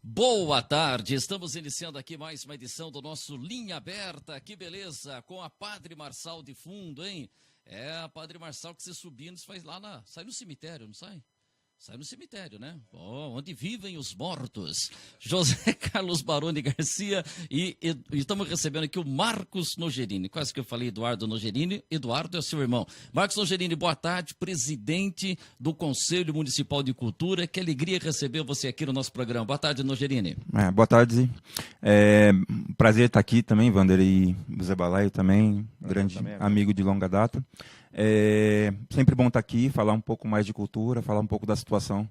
Boa tarde, estamos iniciando aqui mais uma edição do nosso Linha Aberta, que beleza, com a Padre Marçal de fundo, hein? É, a Padre Marçal que você subindo, você faz lá, sai no cemitério, não sai? Sai no cemitério, né? Oh, onde vivem os mortos. José Carlos Baroni Garcia e estamos recebendo aqui o Marcos Nogerini. Quase que eu falei Eduardo Nogerini. Eduardo é seu irmão. Marcos Nogerini, boa tarde, presidente do Conselho Municipal de Cultura. Que alegria receber você aqui no nosso programa. Boa tarde, Nogerini. Boa tarde. Prazer estar aqui também, Wander e José Balaio também, grande amigo de longa data. Sempre bom estar aqui, falar um pouco mais de cultura, falar um pouco da situação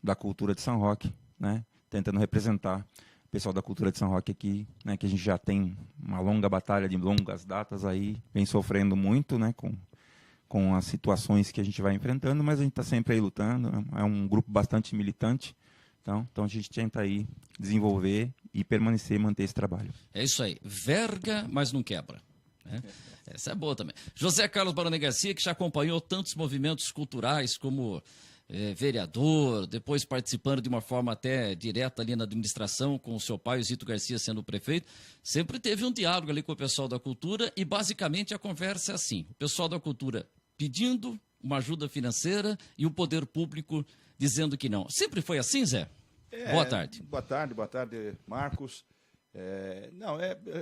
da cultura de São Roque, né? Tentando representar o pessoal da cultura de São Roque aqui, né? Que a gente já tem uma longa batalha de longas datas aí, vem sofrendo muito, né? Com as situações que a gente vai enfrentando, mas a gente está sempre aí lutando, é um grupo bastante militante, então a gente tenta aí desenvolver e permanecer e manter esse trabalho. É isso aí, verga, mas não quebra. Essa é boa também. José Carlos Baroni Garcia, que já acompanhou tantos movimentos culturais como vereador, depois participando de uma forma até direta ali na administração, com o seu pai, o Zito Garcia, sendo o prefeito, sempre teve um diálogo ali com o pessoal da cultura e basicamente a conversa é assim, o pessoal da cultura pedindo uma ajuda financeira e o poder público dizendo que não. Sempre foi assim, Zé? Boa tarde. Boa tarde, Marcos.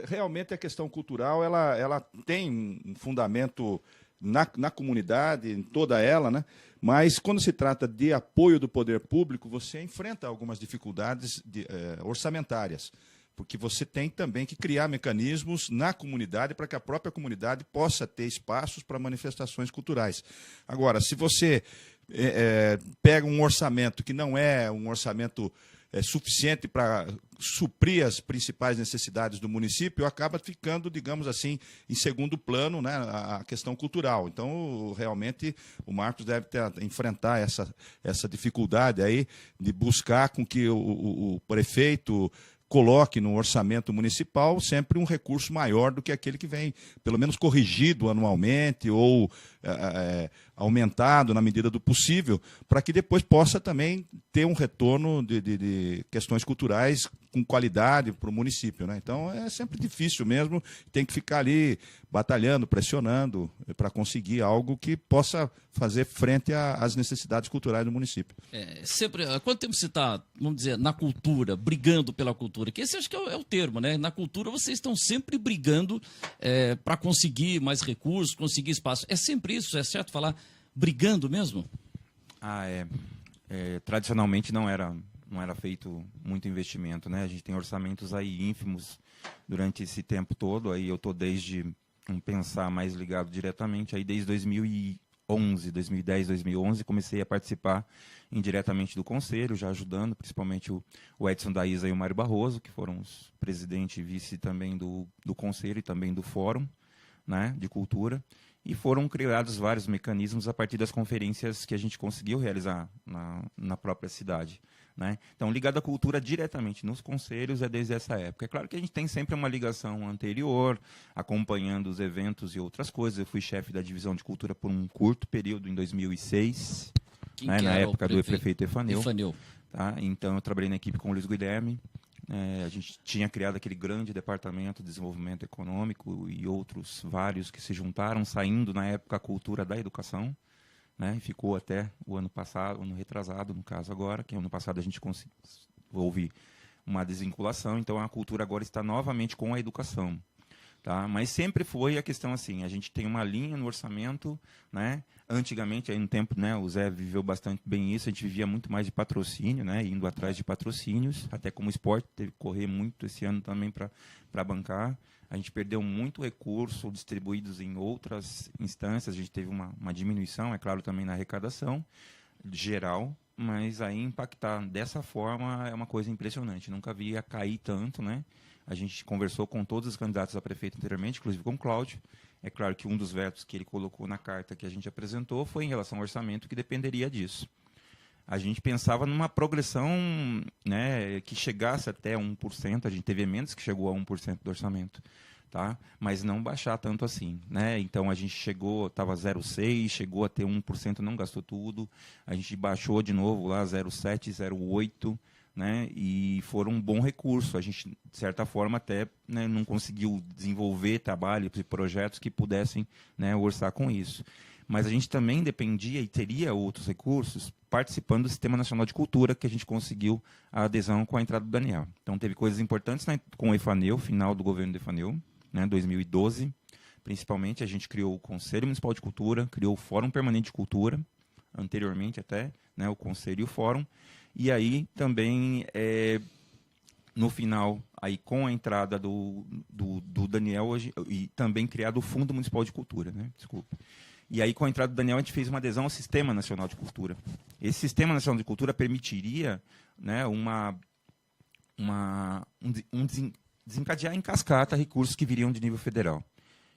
Realmente a questão cultural ela tem um fundamento na comunidade, em toda ela, né? Mas quando se trata de apoio do poder público, você enfrenta algumas dificuldades orçamentárias, porque você tem também que criar mecanismos na comunidade para que a própria comunidade possa ter espaços para manifestações culturais. Agora, se você pega um orçamento que não é um orçamento suficiente para suprir as principais necessidades do município, acaba ficando, digamos assim, em segundo plano, né, a questão cultural. Então, realmente, o Marcos deve enfrentar essa dificuldade aí de buscar com que o prefeito coloque no orçamento municipal sempre um recurso maior do que aquele que vem, pelo menos corrigido anualmente ou aumentado na medida do possível, para que depois possa também ter um retorno de questões culturais com qualidade para o município, né? Então é sempre difícil mesmo, tem que ficar ali batalhando, pressionando para conseguir algo que possa fazer frente às necessidades culturais do município. Há quanto tempo você está, vamos dizer, na cultura, brigando pela cultura? Que esse acho que é o termo, né? Na cultura vocês estão sempre brigando para conseguir mais recursos, conseguir espaço. É sempre isso? É certo falar brigando mesmo? Tradicionalmente não era feito muito investimento, né? A gente tem orçamentos aí ínfimos durante esse tempo todo. Aí eu estou desde um pensar mais ligado diretamente aí desde 2010, 2011 comecei a participar indiretamente do conselho, já ajudando, principalmente o Edson da Isa e o Mário Barroso, que foram os presidente e vice também do conselho e também do fórum, né, de cultura. E foram criados vários mecanismos a partir das conferências que a gente conseguiu realizar na própria cidade, né? Então, ligado à cultura diretamente nos conselhos é desde essa época. É claro que a gente tem sempre uma ligação anterior, acompanhando os eventos e outras coisas. Eu fui chefe da divisão de cultura por um curto período, em 2006, né, na época do prefeito Efaneu. Tá? Então, eu trabalhei na equipe com o Luiz Guilherme. A gente tinha criado aquele grande departamento de desenvolvimento econômico e outros vários que se juntaram, saindo na época a cultura da educação, né? E ficou até o ano passado, ano retrasado, no caso agora, que ano passado a gente houve uma desvinculação, então a cultura agora está novamente com a educação. Tá? Mas sempre foi a questão assim, a gente tem uma linha no orçamento, né? Antigamente, aí no tempo, né, o Zé viveu bastante bem isso, a gente vivia muito mais de patrocínio, né, indo atrás de patrocínios, até como esporte, teve que correr muito esse ano também para bancar. A gente perdeu muito recurso distribuídos em outras instâncias, a gente teve uma diminuição, é claro, também na arrecadação geral, mas aí impactar dessa forma é uma coisa impressionante, nunca via cair tanto, né? A gente conversou com todos os candidatos a prefeito anteriormente, inclusive com o Cláudio. É claro que um dos vetos que ele colocou na carta que a gente apresentou foi em relação ao orçamento, que dependeria disso. A gente pensava numa progressão, né, que chegasse até 1%, a gente teve emendas que chegou a 1% do orçamento, tá? Mas não baixar tanto assim, né? Então a gente chegou, estava 0,6%, chegou a ter 1%, não gastou tudo, a gente baixou de novo lá 0,7%, 0,8%, né, e foram um bom recurso. A gente, de certa forma, até, né, não conseguiu desenvolver trabalhos e projetos que pudessem, né, orçar com isso. Mas a gente também dependia e teria outros recursos participando do Sistema Nacional de Cultura, que a gente conseguiu a adesão com a entrada do Daniel. Então, teve coisas importantes, né, com o EFANEU, final do governo do EFANEU, né, 2012. Principalmente, a gente criou o Conselho Municipal de Cultura, criou o Fórum Permanente de Cultura, anteriormente até, né, o Conselho e o Fórum. E aí, também, no final, aí, com a entrada do Daniel, hoje, e também criado o Fundo Municipal de Cultura, né, desculpa. E aí, com a entrada do Daniel, a gente fez uma adesão ao Sistema Nacional de Cultura. Esse Sistema Nacional de Cultura permitiria, né, desencadear em cascata recursos que viriam de nível federal.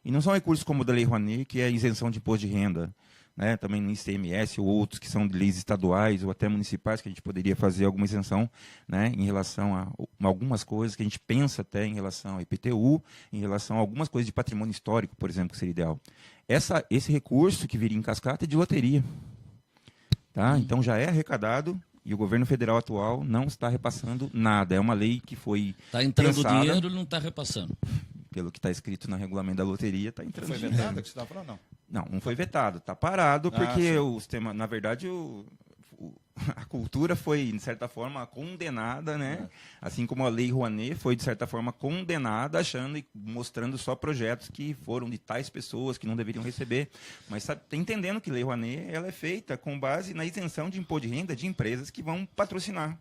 E não são recursos como o da Lei Rouanet, que é a isenção de imposto de renda, né, também no ICMS, ou outros que são de leis estaduais ou até municipais, que a gente poderia fazer alguma isenção, né, em relação a algumas coisas que a gente pensa até em relação ao IPTU, em relação a algumas coisas de patrimônio histórico, por exemplo, que seria ideal. Esse recurso que viria em cascata é de loteria. Tá? Então já é arrecadado e o governo federal atual não está repassando nada. É uma lei que foi Está entrando pensada, dinheiro, ele não está repassando. Pelo que está escrito no regulamento da loteria, está entrando Foi dinheiro. vetado que você estava falando? Não. Não foi vetado, está parado, porque sim. o sistema, na verdade, a cultura foi, de certa forma, condenada, né? Assim como a Lei Rouanet foi, de certa forma, condenada, achando e mostrando só projetos que foram de tais pessoas que não deveriam receber. Mas sabe, entendendo que a Lei Rouanet ela é feita com base na isenção de imposto de renda de empresas que vão patrocinar.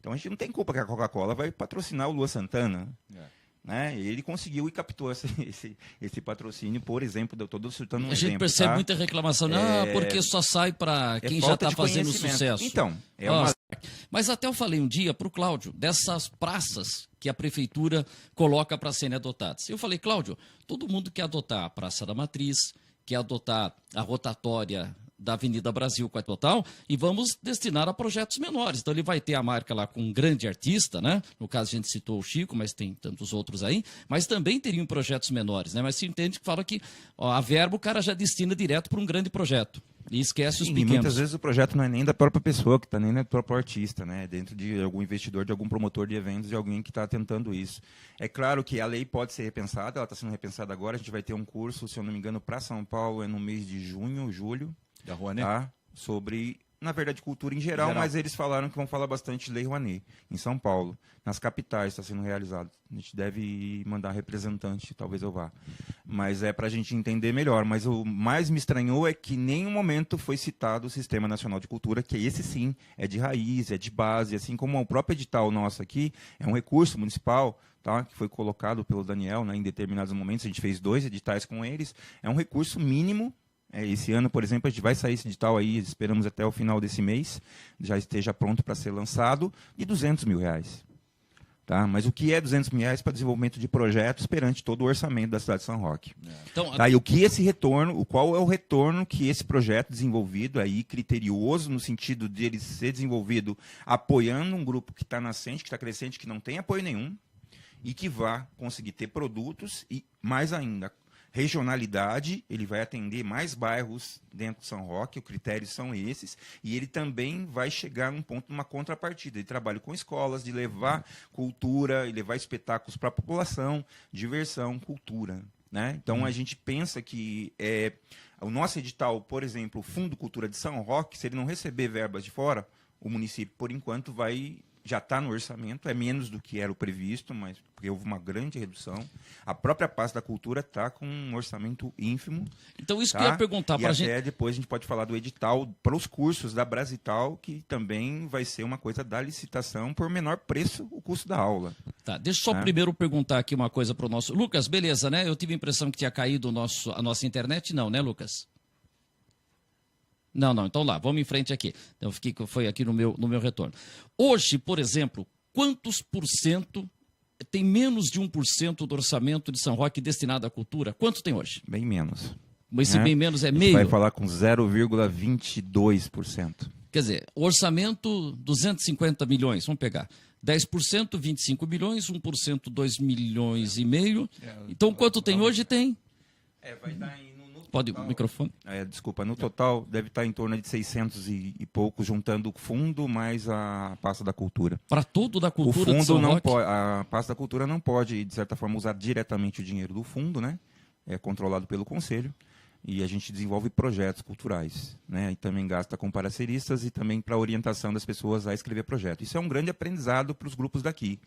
Então a gente não tem culpa que a Coca-Cola vai patrocinar o Lua Santana. Né? Ele conseguiu e captou esse patrocínio, por exemplo, eu estou citando um A gente exemplo, percebe tá? muita reclamação, porque só sai para quem já falta está de fazendo conhecimento. sucesso. Então, Mas até eu falei um dia para o Cláudio, dessas praças que a prefeitura coloca para serem adotadas. Eu falei, Cláudio, todo mundo quer adotar a Praça da Matriz, quer adotar a rotatória da Avenida Brasil com a total, e vamos destinar a projetos menores. Então ele vai ter a marca lá com um grande artista, né? No caso a gente citou o Chico, mas tem tantos outros aí, mas também teriam projetos menores, né? Mas se entende que fala que a verba o cara já destina direto para um grande projeto. E esquece os pequenos. E muitas vezes o projeto não é nem da própria pessoa, que está nem do próprio artista, né? Dentro de algum investidor, de algum promotor de eventos, de alguém que está tentando isso. É claro que a lei pode ser repensada, ela está sendo repensada agora. A gente vai ter um curso, se eu não me engano, para São Paulo, é no mês de junho, julho. Da Rouanet? Tá? Sobre, na verdade, cultura em geral, mas eles falaram que vão falar bastante de Lei Rouanet, em São Paulo. Nas capitais está sendo realizado. A gente deve mandar representante, talvez eu vá. Mas é para a gente entender melhor. Mas o mais me estranhou é que em nenhum momento foi citado o Sistema Nacional de Cultura, que esse sim é de raiz, é de base, assim como o próprio edital nosso aqui, é um recurso municipal, tá, que foi colocado pelo Daniel, né, em determinados momentos. A gente fez 2 editais com eles. É um recurso mínimo. Esse ano, por exemplo, a gente vai sair esse edital aí, esperamos até o final desse mês, já esteja pronto para ser lançado, de R$200 mil. Tá? Mas o que é R$200 mil para desenvolvimento de projetos perante todo o orçamento da cidade de São Roque? Então, tá? E o que esse retorno, qual é o retorno que esse projeto desenvolvido, aí, criterioso, no sentido de ele ser desenvolvido apoiando um grupo que está nascente, que está crescente, que não tem apoio nenhum, e que vá conseguir ter produtos e, mais ainda, regionalidade, ele vai atender mais bairros dentro de São Roque, os critérios são esses, e ele também vai chegar num ponto, numa contrapartida. Ele trabalha com escolas, de levar cultura, e levar espetáculos para a população, diversão, cultura. Né? Então, a gente pensa que o nosso edital, por exemplo, o Fundo Cultura de São Roque, se ele não receber verbas de fora, o município, por enquanto, já está no orçamento, é menos do que era o previsto, mas porque houve uma grande redução. A própria pasta da cultura está com um orçamento ínfimo. Então, isso que eu ia perguntar para a gente. E até depois a gente pode falar do edital para os cursos da Brasital, que também vai ser uma coisa da licitação por menor preço o custo da aula. Tá, deixa eu só primeiro perguntar aqui uma coisa para o nosso... Lucas, beleza, né? Eu tive a impressão que tinha caído a nossa internet. Não, né, Lucas? Não, então lá, vamos em frente aqui. Então, foi aqui no meu retorno. Hoje, por exemplo, quantos por cento tem menos de 1% do orçamento de São Roque destinado à cultura? Quanto tem hoje? Bem menos. Mas esse bem menos é meio? A gente vai falar com 0,22%. Quer dizer, orçamento 250 milhões, vamos pegar. 10%, 25 milhões, 1%, 2 milhões e meio. Então, quanto tem hoje? Tem? Vai dar Pode o microfone? Desculpa, no total deve estar em torno de 600 e poucos, juntando o fundo mais a pasta da cultura. Para tudo da O cultura de fundo São não Roque? pode, a pasta da cultura não pode, de certa forma, usar diretamente o dinheiro do fundo, né? É controlado pelo conselho. E a gente desenvolve projetos culturais, né? E também gasta com parceiristas e também para orientação das pessoas a escrever projetos. Isso é um grande aprendizado para os grupos daqui,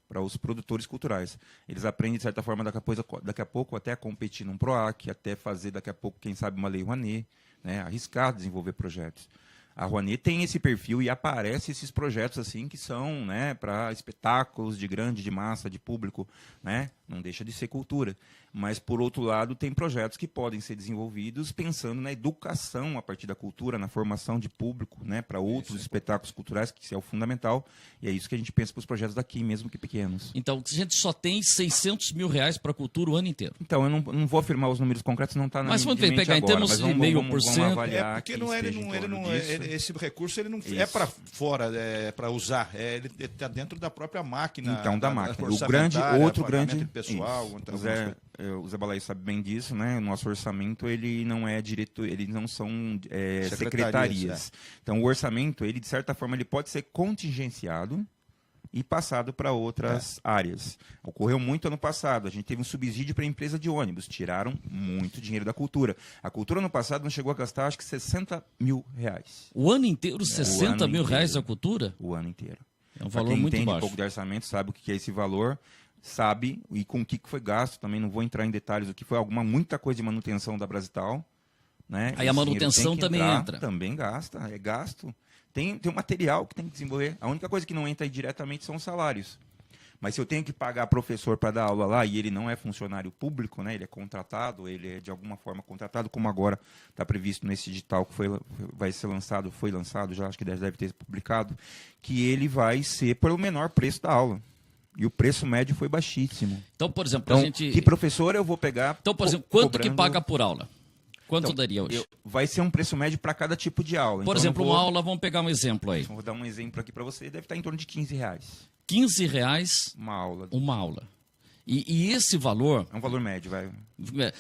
para os produtores culturais. Eles aprendem, de certa forma, daqui a pouco até a competir num PROAC, até fazer, daqui a pouco, quem sabe, uma Lei Rouanet, né? Arriscar desenvolver projetos. A Rouanet tem esse perfil e aparece esses projetos assim que são, né, para espetáculos de massa, de público, né? Não deixa de ser cultura. Mas, por outro lado, tem projetos que podem ser desenvolvidos pensando na educação a partir da cultura, na formação de público, né, para outros espetáculos culturais, que é o fundamental. E é isso que a gente pensa para os projetos daqui, mesmo que pequenos. Então, a gente só tem 600 mil reais para a cultura o ano inteiro. Então, eu não vou afirmar os números concretos, não está na Mas vamos mente pegar agora, em termos mas de vamos meio por cento. avaliar Porque que não, esteja em torno disso. esse recurso ele não é Isso. para fora, é para usar. Ele está dentro da própria máquina. Então, da máquina. O orçamentária, outro pagamento grande pessoal. isso. Então, O Zé Balaí sabe bem disso, né? O nosso orçamento ele não é direito, eles não são secretarias. Então, o orçamento, ele de certa forma, ele pode ser contingenciado e passado para outras áreas. Ocorreu muito ano passado. A gente teve um subsídio para a empresa de ônibus. Tiraram muito dinheiro da cultura. A cultura no passado não chegou a gastar, acho que 60 mil reais. O ano inteiro, 60 ano mil reais inteiro. a cultura? O ano inteiro. É um Pra valor quem muito entende um baixo. pouco de orçamento, sabe o que é esse valor, sabe e com o que foi gasto. Também não vou entrar em detalhes do que foi muita coisa de manutenção da Brasital. Né? Aí a Esse manutenção dinheiro tem que também entrar, entra. Também gasta, é gasto. Tem um material que tem que desenvolver. A única coisa que não entra aí diretamente são os salários. Mas se eu tenho que pagar professor para dar aula lá e ele não é funcionário público, né? Ele é contratado, ele é de alguma forma contratado, como agora está previsto nesse edital que vai ser lançado, foi lançado já, acho que deve ter publicado, que ele vai ser pelo menor preço da aula. E o preço médio foi baixíssimo. Então, por exemplo, Então, a gente... que professor eu vou pegar? Então, por exemplo, quanto que cobrando- paga por aula? Quanto Então, daria hoje? Vai ser um preço médio para cada tipo de aula. Por Então, exemplo, eu vou- uma aula, vamos pegar um exemplo aí. Vou dar um exemplo aqui para você, deve estar em torno de R$ 15 R$15 uma aula. uma aula. E esse valor... É um valor médio, vai.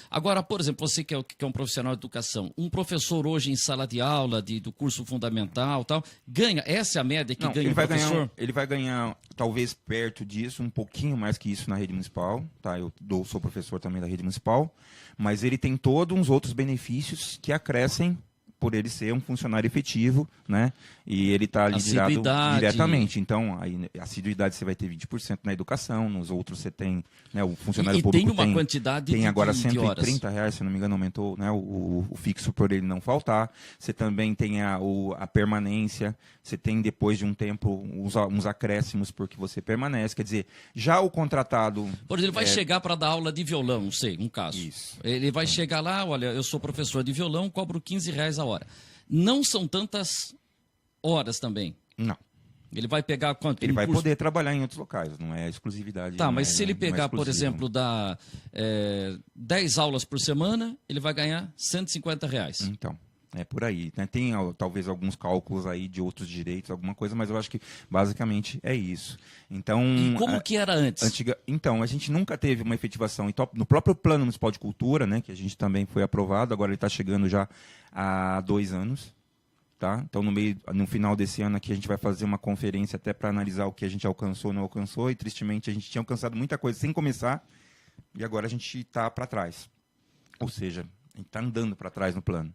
Agora, por exemplo, você que é um profissional de educação, um professor hoje em sala de aula do curso fundamental, tal, ganha, essa é a média que Não, ganha ele o vai professor? ganhar, ele vai ganhar talvez perto disso, um pouquinho mais que isso na rede municipal, tá? Sou professor também da rede municipal, mas ele tem todos uns outros benefícios que acrescem por ele ser um funcionário efetivo, né? E ele está liderado Assiduidade. diretamente. Então, aí, a assiduidade você vai ter 20% na educação, nos outros você tem, né, o funcionário E público tem uma quantidade tem agora de horas. R$130, se não me engano, aumentou, né, o fixo por ele não faltar. Você também tem a permanência, você tem depois de um tempo uns acréscimos porque você permanece. Quer dizer, já o contratado... Por exemplo, ele vai chegar para dar aula de violão, não sei, um caso. Isso. Ele vai chegar lá, olha, eu sou professor de violão, cobro R$15 a hora. Não são tantas horas também. Não. Ele vai pegar quanto? Ele Um vai curso- poder trabalhar em outros locais, não é exclusividade. Tá, não mas é- se ele não é pegar, por exclusivo. exemplo, dar 10 aulas por semana, ele vai ganhar R$150. Então, é por aí. Né? Tem talvez alguns cálculos aí de outros direitos, alguma coisa, mas eu acho que basicamente é isso. Então, E como que era antes? Então, a gente nunca teve uma efetivação. No próprio Plano Municipal de Cultura, né, que a gente também foi aprovado, agora ele está chegando já há 2 anos. Tá? Então, no final desse ano aqui, a gente vai fazer uma conferência até para analisar o que a gente alcançou ou não alcançou. E, tristemente, a gente tinha alcançado muita coisa sem começar. E agora a gente está para trás. Ou seja, a gente está andando para trás no plano.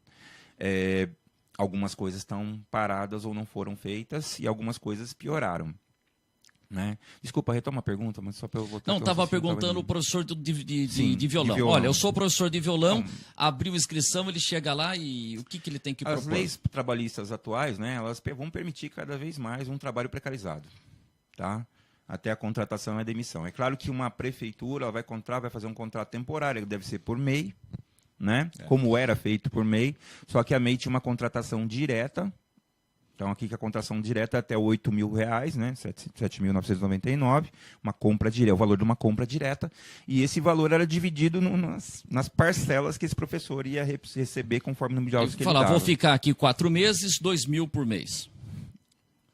Algumas coisas estão paradas ou não foram feitas e algumas coisas pioraram. Né? Desculpa, retoma a pergunta, mas só para eu voltar. Não, que eu estava raciocínio perguntando o tava professor Sim, de violão. de violão. Olha, eu sou professor de violão, abriu inscrição, ele chega lá e o que ele tem que As propor? leis trabalhistas atuais, né, elas vão permitir cada vez mais um trabalho precarizado, tá? Até a contratação e a demissão. É claro que uma prefeitura ela vai fazer um contrato temporário, que deve ser por MEI, né? Como era feito por MEI, só que a MEI tinha uma contratação direta. Então, aqui que a contratação direta é até R$8 mil, né? 7.999, uma compra direta, o valor de uma compra direta. E esse valor era dividido nas parcelas que esse professor ia receber conforme o número de aulas que ele Falar, dava. vou ficar aqui 4 meses, 2 mil por mês.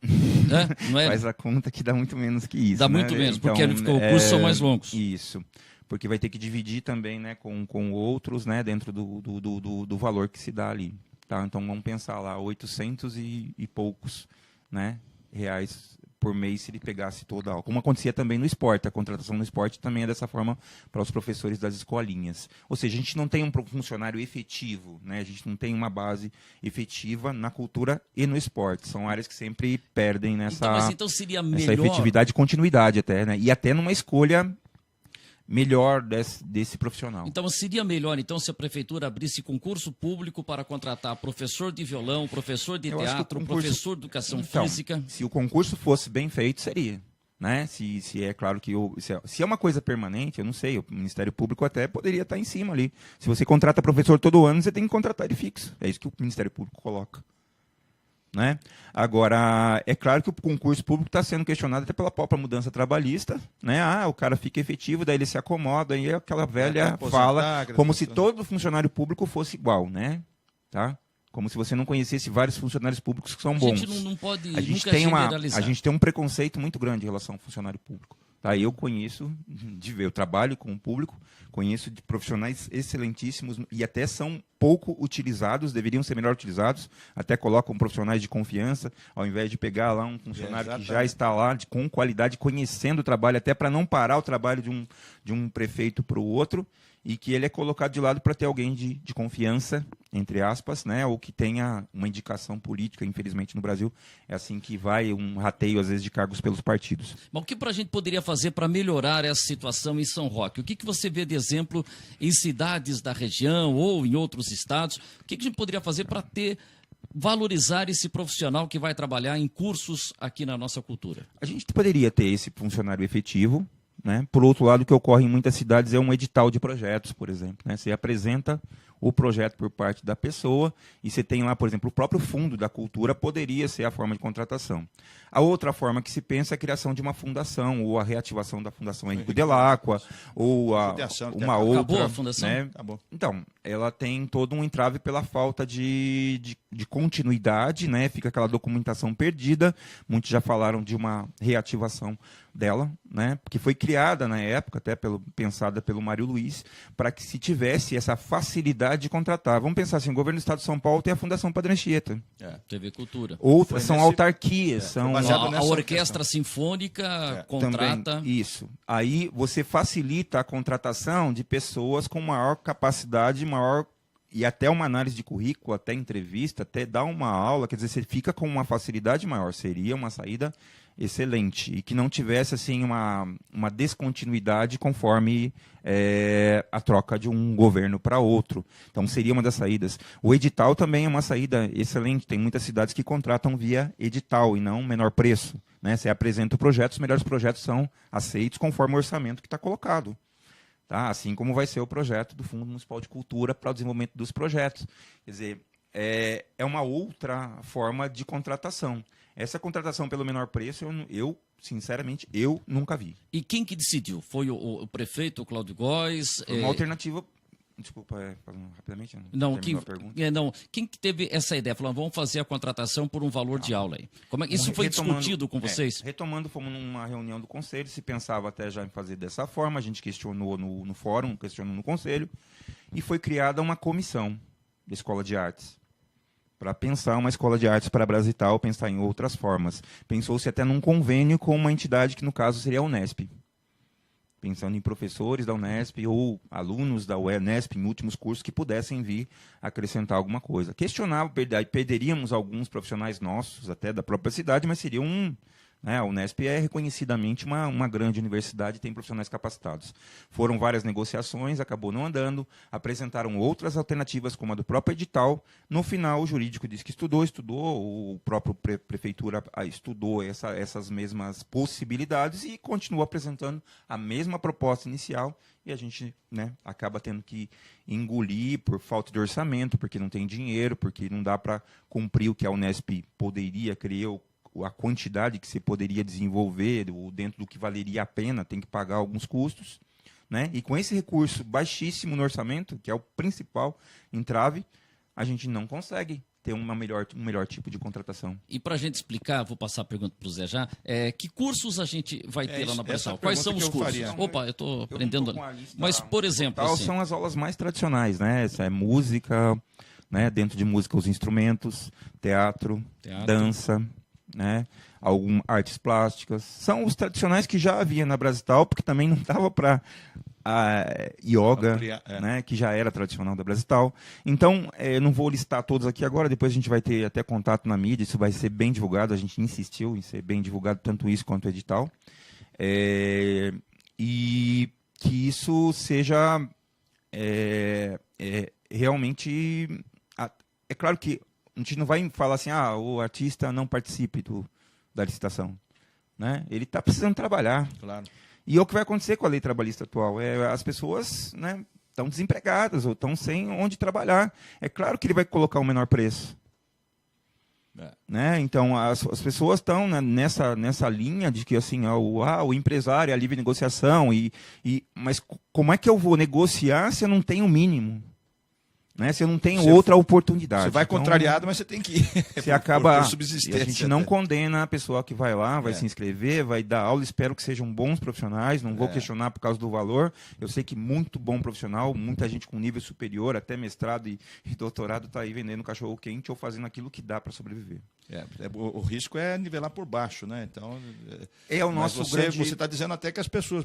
Né? Não é? Faz a conta que dá muito menos que isso. Dá né? muito menos, porque os cursos são mais longos. Isso. porque vai ter que dividir também, né, com outros, né, dentro do valor que se dá ali. Tá? Então vamos pensar lá, 800 e poucos, né, reais por mês se ele pegasse toda a aula. Como acontecia também no esporte, a contratação no esporte também é dessa forma para os professores das escolinhas. Ou seja, a gente não tem um funcionário efetivo, né? A gente não tem uma base efetiva na cultura e no esporte. São áreas que sempre perdem nessa então seria melhor... essa efetividade e continuidade até, né? E até numa escolha melhor desse profissional. Então seria melhor então se a prefeitura abrisse concurso público para contratar professor de violão, professor de teatro, professor de educação física. Se o concurso fosse bem feito, seria. Né? Se é claro que se é uma coisa permanente, eu não sei, o Ministério Público até poderia estar em cima ali. Se você contrata professor todo ano, você tem que contratar de fixo. É isso que o Ministério Público coloca. Né? Agora, é claro que o concurso público está sendo questionado até pela própria mudança trabalhista, né? O cara fica efetivo, daí ele se acomoda, e aquela velha fala como se todo funcionário público fosse igual, né? Tá? Como se você não conhecesse vários funcionários públicos que são bons. A gente não pode nunca generalizar. A gente tem um preconceito muito grande em relação ao funcionário público. Tá? Eu conheço, eu trabalho com o público, conheço de profissionais excelentíssimos e até são pouco utilizados, deveriam ser melhor utilizados, até colocam profissionais de confiança, ao invés de pegar lá um funcionário que já está lá com qualidade, conhecendo o trabalho, até para não parar o trabalho de um prefeito para o outro, e que ele é colocado de lado para ter alguém de confiança, entre aspas, né, ou que tenha uma indicação política. Infelizmente no Brasil é assim que vai, um rateio às vezes de cargos pelos partidos. Mas o que a gente poderia fazer para melhorar essa situação em São Roque? O que você vê de exemplo em cidades da região ou em outros estados? O que a gente poderia fazer para valorizar esse profissional que vai trabalhar em cursos aqui na nossa cultura? A gente poderia ter esse funcionário efetivo, né? Por outro lado, o que ocorre em muitas cidades é um edital de projetos, por exemplo. Né? Você apresenta o projeto por parte da pessoa e você tem lá, por exemplo, o próprio Fundo da Cultura poderia ser a forma de contratação. A outra forma que se pensa é a criação de uma fundação ou a reativação da Fundação Henrique Delacqua ou uma outra. Acabou a fundação? Né? Acabou. Então, ela tem todo um entrave pela falta de continuidade, né? Fica aquela documentação perdida. Muitos já falaram de uma reativação dela, né? Porque foi criada na época, até pensada pelo Mário Luiz, para que se tivesse essa facilidade de contratar. Vamos pensar assim, o governo do Estado de São Paulo tem a Fundação Padre Anchieta. TV Cultura. Outras são autarquias. São a Orquestra Sinfônica contrata. Também, isso. Aí você facilita a contratação de pessoas com maior capacidade, e até uma análise de currículo, até entrevista, até dar uma aula, quer dizer, você fica com uma facilidade maior. Seria uma saída excelente. E que não tivesse assim uma descontinuidade conforme a troca de um governo para outro. Então seria uma das saídas. O edital também é uma saída excelente. Tem muitas cidades que contratam via edital e não menor preço. Né? Você apresenta o projeto, os melhores projetos são aceitos conforme o orçamento que está colocado. Tá? Assim como vai ser o projeto do Fundo Municipal de Cultura para o desenvolvimento dos projetos. Quer dizer, é uma outra forma de contratação. Essa contratação pelo menor preço, sinceramente, eu nunca vi. E quem que decidiu? Foi o prefeito, o Cláudio Góes? Uma alternativa... Desculpa, falando rapidamente. Quem que teve essa ideia? Falando, vamos fazer a contratação por um valor de aula aí. Isso foi discutido com vocês? Retomando, fomos numa reunião do conselho, se pensava até já em fazer dessa forma, a gente questionou no fórum, questionou no conselho, e foi criada uma comissão da Escola de Artes, para pensar uma escola de artes para Brasital, pensar em outras formas. Pensou-se até num convênio com uma entidade que, no caso, seria a Unesp. Pensando em professores da Unesp ou alunos da Unesp em últimos cursos que pudessem vir acrescentar alguma coisa. Questionava, perderíamos alguns profissionais nossos, até da própria cidade, mas seria a Unesp é reconhecidamente uma grande universidade e tem profissionais capacitados. Foram várias negociações, acabou não andando, apresentaram outras alternativas, como a do próprio edital. No final, o jurídico disse que estudou, o próprio prefeitura estudou essas mesmas possibilidades e continuou apresentando a mesma proposta inicial, e a gente acaba tendo que engolir por falta de orçamento, porque não tem dinheiro, porque não dá para cumprir o que a Unesp poderia criar, a quantidade que você poderia desenvolver, dentro do que valeria a pena, tem que pagar alguns custos. Né? E com esse recurso baixíssimo no orçamento, que é o principal entrave, a gente não consegue ter um melhor tipo de contratação. E para a gente explicar, vou passar a pergunta para o Zé já, que cursos a gente vai ter lá na essa Brasal? Quais são os cursos? faria. Opa, eu estou aprendendo. Com a lista Mas, por exemplo, total, assim, são as aulas mais tradicionais, né? Essa é música, né? Dentro de música os instrumentos, teatro. Dança, né? Artes plásticas. São os tradicionais que já havia na Brasital, porque também não estava para yoga, Ampliar, né? Que já era tradicional da Brasital. Então, eu não vou listar todos aqui agora, depois a gente vai ter até contato na mídia, isso vai ser bem divulgado, a gente insistiu em ser bem divulgado, tanto isso quanto o edital. E que isso seja realmente... É claro que a gente não vai falar assim, o artista não participe da licitação, né? Ele está precisando trabalhar. Claro. E é o que vai acontecer com a lei trabalhista atual. As pessoas, né, estão desempregadas ou estão sem onde trabalhar. É claro que ele vai colocar um menor preço. Né? Então, as pessoas estão, né, nessa linha de que assim, o empresário é a livre negociação. Mas como é que eu vou negociar se eu não tenho o mínimo? Né? Se eu não tenho outra oportunidade. Você vai então, contrariado, mas você tem que ir. Você acaba. Subsistência, e a gente não condena a pessoa que vai lá, vai se inscrever, vai dar aula. Espero que sejam bons profissionais. Não vou questionar por causa do valor. Eu sei que muito bom profissional, muita gente com nível superior, até mestrado e doutorado, está aí vendendo cachorro quente ou fazendo aquilo que dá para sobreviver. O risco é nivelar por baixo, né? Então, o nosso grande... Você está dizendo até que as pessoas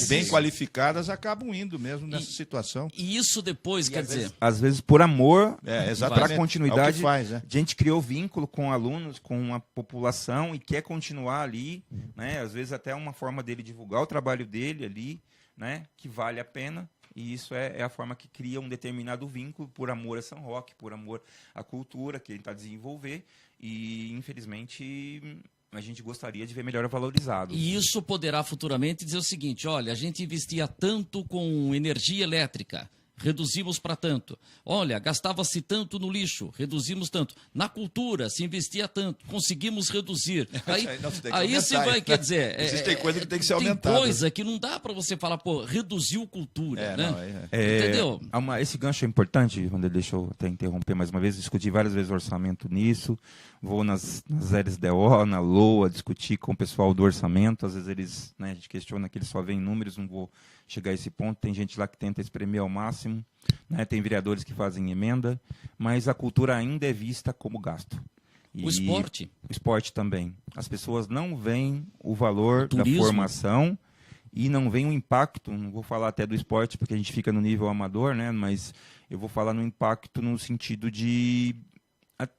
bem qualificadas acabam indo mesmo nessa situação. E isso depois, quer dizer... Às vezes, por amor, para continuidade, que faz, a gente criou vínculo com alunos, com a população e quer continuar ali, né? Às vezes até uma forma dele divulgar o trabalho dele ali, né? Que vale a pena. E isso é a forma que cria um determinado vínculo por amor a São Roque, por amor à cultura que ele está a desenvolver. E, infelizmente, a gente gostaria de ver melhor valorizado. E isso poderá futuramente dizer o seguinte, olha, a gente investia tanto com energia elétrica, reduzimos para tanto. Olha, gastava-se tanto no lixo, reduzimos tanto. Na cultura, se investia tanto, conseguimos reduzir. Aí você vai, quer dizer... Existem coisas que tem que ser aumentadas. Tem coisa que não dá para você falar, reduziu cultura, né? Entendeu? Esse gancho é importante, quando deixa eu até interromper mais uma vez, discuti várias vezes o orçamento nisso, vou nas LSDO, na LOA, discutir com o pessoal do orçamento, às vezes eles, né, a gente questiona que eles só veem números, não vou chegar a esse ponto, tem gente lá que tenta espremer ao máximo, né? Tem vereadores que fazem emenda, mas a cultura ainda é vista como gasto. O esporte? O esporte também. As pessoas não veem o valor da formação e não veem o impacto, não vou falar até do esporte porque a gente fica no nível amador, né? Mas eu vou falar no impacto no sentido de...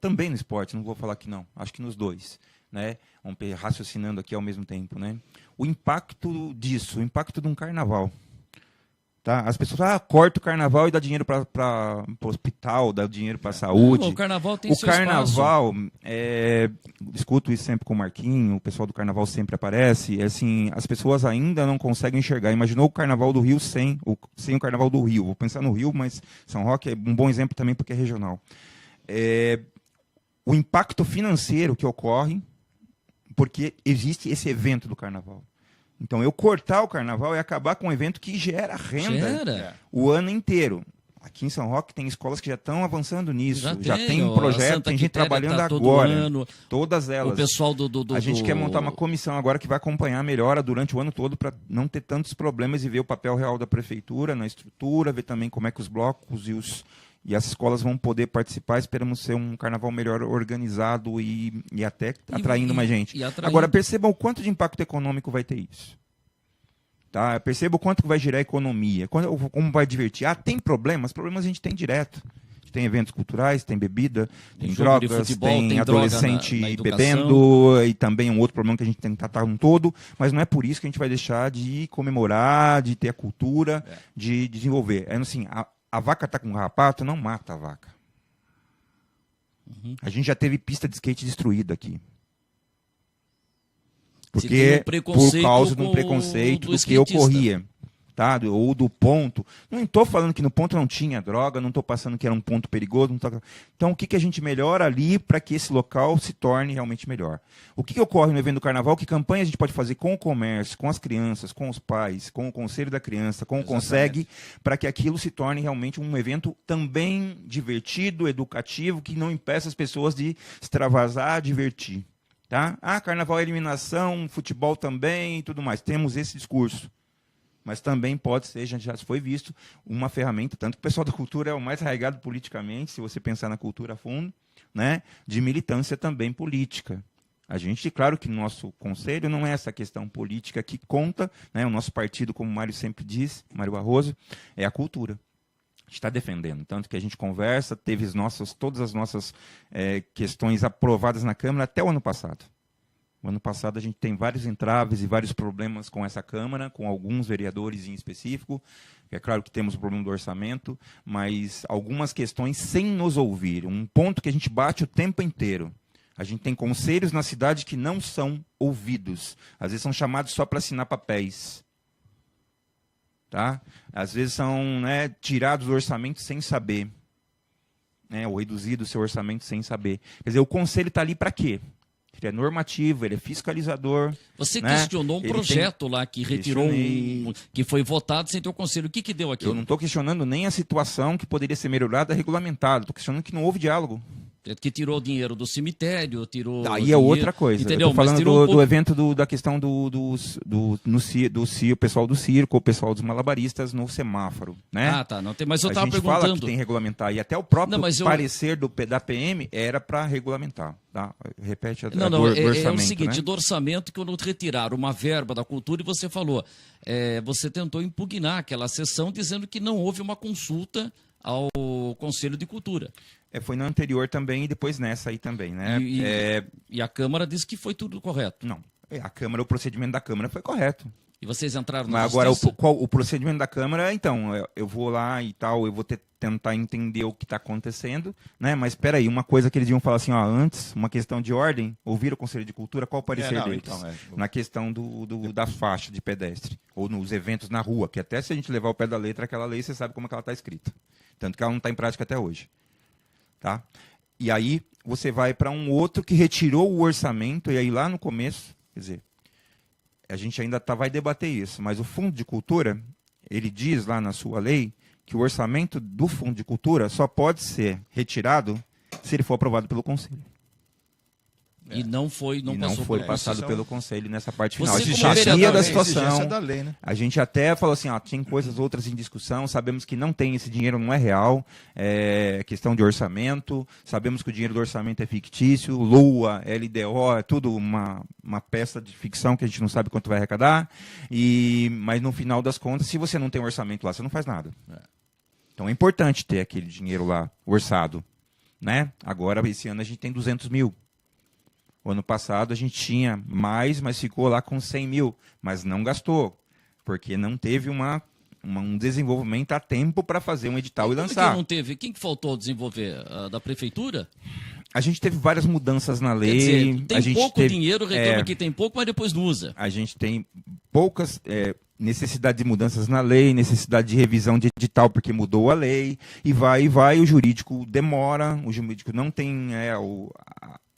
Também no esporte, não vou falar que não, acho que nos dois. Né? Vamos raciocinando aqui ao mesmo tempo. Né? O impacto disso, o impacto de um carnaval. Tá? As pessoas corta o carnaval e dá dinheiro para o hospital, dá dinheiro para a saúde. O carnaval tem seu carnaval, discuto isso sempre com o Marquinho, o pessoal do carnaval sempre aparece. Assim, as pessoas ainda não conseguem enxergar. Imaginou o carnaval do Rio sem o carnaval do Rio. Vou pensar no Rio, mas São Roque é um bom exemplo também porque é regional. O impacto financeiro que ocorre porque existe esse evento do carnaval. Então, eu cortar o carnaval é acabar com um evento que gera renda o ano inteiro. Aqui em São Roque tem escolas que já estão avançando nisso. Já tem um projeto, tem gente trabalhando agora. Ano, todas elas. O pessoal A gente quer montar uma comissão agora que vai acompanhar a melhora durante o ano todo para não ter tantos problemas e ver o papel real da prefeitura na estrutura, ver também como é que os blocos e as escolas vão poder participar. Esperamos ser um carnaval melhor organizado e até atraindo mais gente. Agora, percebam o quanto de impacto econômico vai ter isso. Tá? Perceba o quanto vai girar a economia. Como vai divertir. Tem problemas a gente tem direto. A gente tem eventos culturais, tem bebida, tem drogas, futebol, tem adolescente na bebendo, e também um outro problema que a gente tem que tratar um todo, mas não é por isso que a gente vai deixar de comemorar, de ter a cultura, de desenvolver. Assim, a vaca está com um carrapato, não mata a vaca. A gente já teve pista de skate destruída aqui. Porque por causa de um preconceito do que ocorria. tá? Ou do ponto. Não estou falando que no ponto não tinha droga, não estou passando que era um ponto perigoso. Então, o que a gente melhora ali para que esse local se torne realmente melhor? O que ocorre no evento do Carnaval? Que campanha a gente pode fazer com o comércio, com as crianças, com os pais, com o conselho da criança, com o Consegue, para que aquilo se torne realmente um evento também divertido, educativo, que não impeça as pessoas de extravasar, divertir. Tá? Carnaval é eliminação, futebol também e tudo mais. Temos esse discurso. Mas também pode ser, já foi visto, uma ferramenta, tanto que o pessoal da cultura é o mais arraigado politicamente, se você pensar na cultura a fundo, né, de militância também política. A gente, claro que no nosso conselho não é essa questão política que conta, né, o nosso partido, como o Mário sempre diz, Mário Barroso, é a cultura. A gente está defendendo, tanto que a gente conversa, teve todas as nossas questões aprovadas na Câmara até o ano passado. No ano passado a gente tem vários entraves e vários problemas com essa Câmara, com alguns vereadores em específico. É claro que temos o problema do orçamento, mas algumas questões sem nos ouvir. Um ponto que a gente bate o tempo inteiro. A gente tem conselhos na cidade que não são ouvidos. Às vezes são chamados só para assinar papéis. Tá? Às vezes são, né, tirados do orçamento sem saber. Né, ou reduzido o seu orçamento sem saber. Quer dizer, o conselho está ali para quê? Ele é normativo, ele é fiscalizador. Você né? questionou um projeto lá que retirou que foi votado sem ter o conselho. O que deu aqui? Eu não estou questionando nem a situação que poderia ser melhorada regulamentada. Estou questionando que não houve diálogo. Que tirou dinheiro do cemitério, tirou. Aí é outra coisa. Entendeu? Eu estou falando do evento da questão do pessoal do circo, o pessoal dos malabaristas no semáforo. Né? Ah, tá. Não tem, mas eu estava perguntando. A gente fala que tem que regulamentar. E até o próprio parecer da PM era para regulamentar. Tá? Repete do orçamento. É o seguinte, né? do orçamento, quando retiraram uma verba da cultura e você falou, você tentou impugnar aquela sessão dizendo que não houve uma consulta ao Conselho de Cultura. Foi no anterior também e depois nessa aí também, né? E a Câmara disse que foi tudo correto. Não, o procedimento da Câmara foi correto. E vocês entraram na justiça? Agora, o procedimento da Câmara, então, eu vou lá e tal, eu vou tentar entender o que está acontecendo, né? Mas espera aí, uma coisa que eles iam falar assim, antes, uma questão de ordem, ouvir o Conselho de Cultura, qual o parecer deles? Então, na questão da faixa de pedestre, ou nos eventos na rua, que até se a gente levar o pé da letra, aquela lei, você sabe como é que ela está escrita. Tanto que ela não está em prática até hoje. Tá? E aí você vai para um outro que retirou o orçamento, e aí lá no começo, quer dizer, a gente ainda vai debater isso, mas o Fundo de Cultura, ele diz lá na sua lei que o orçamento do Fundo de Cultura só pode ser retirado se ele for aprovado pelo Conselho. E não foi passado pelo Conselho nessa parte final. Você, a gente já sabia da situação. Da lei, né? A gente até falou assim, tem coisas outras em discussão, sabemos que não tem esse dinheiro, não é real, é questão de orçamento, sabemos que o dinheiro do orçamento é fictício, LUA, LDO, é tudo uma peça de ficção que a gente não sabe quanto vai arrecadar, mas no final das contas, se você não tem orçamento lá, você não faz nada. Então é importante ter aquele dinheiro lá orçado. Né? Agora, esse ano a gente tem 200 mil. O ano passado a gente tinha mais, mas ficou lá com 100 mil. Mas não gastou, porque não teve um desenvolvimento a tempo para fazer um edital e lançar. Que não teve? Quem que faltou desenvolver? Da Prefeitura? A gente teve várias mudanças na lei. Quer dizer, tem a gente pouco dinheiro, reclama que tem pouco, mas depois não usa. A gente tem poucas... necessidade de mudanças na lei, necessidade de revisão de edital porque mudou a lei, e vai, o jurídico demora, o jurídico não tem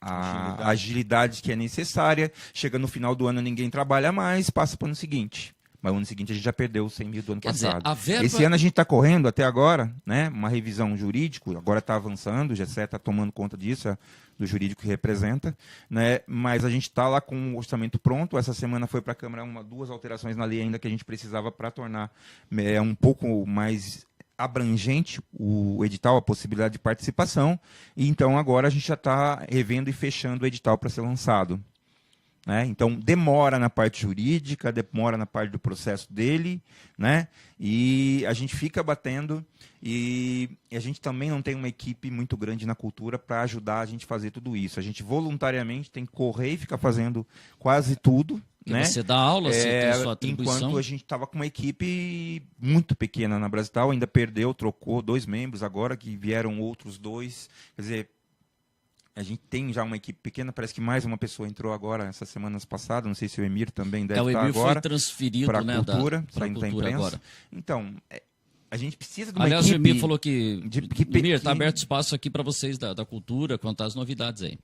a agilidade que é necessária, chega no final do ano ninguém trabalha mais, passa para o ano seguinte. Mas no ano seguinte a gente já perdeu os 100 mil do ano passado. Esse ano a gente está correndo até agora, né, uma revisão jurídica, agora está avançando, o GCE está tomando conta disso, do jurídico que representa, né, mas a gente está lá com o orçamento pronto. Essa semana foi para a Câmara duas alterações na lei ainda que a gente precisava para tornar um pouco mais abrangente o edital, a possibilidade de participação, e então agora a gente já está revendo e fechando o edital para ser lançado. Né? Então, demora na parte jurídica, demora na parte do processo dele, né? E a gente fica batendo, e a gente também não tem uma equipe muito grande na cultura para ajudar a gente a fazer tudo isso. A gente voluntariamente tem que correr e ficar fazendo quase tudo. Né? Você dá aula, você tem sua atribuição. Enquanto a gente estava com uma equipe muito pequena na Brasital, ainda trocou 2 membros agora, que vieram outros 2. Quer dizer, A gente tem já uma equipe pequena, parece que mais uma pessoa entrou agora, essas semanas passadas, não sei se o Emir também deve o estar Emir agora. foi transferido, para a né, cultura, pra saindo da cultura imprensa. agora. Então, a gente precisa de uma Aliás, equipe... o Emir falou que... Emir, está que- aberto espaço aqui para vocês da cultura, contar as novidades aí.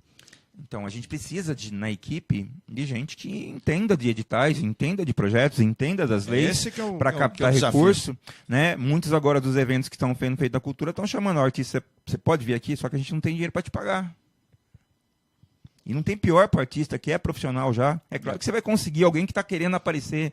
Então, a gente precisa na equipe de gente que entenda de editais, entenda de projetos, entenda das leis Esse que é o- para que é o captar desafio. recurso. Né? Muitos agora dos eventos que estão sendo feitos da cultura estão chamando o artista, você pode vir aqui, só que a gente não tem dinheiro para te pagar. E não tem pior para o artista que é profissional já. É claro que você vai conseguir alguém que está querendo aparecer,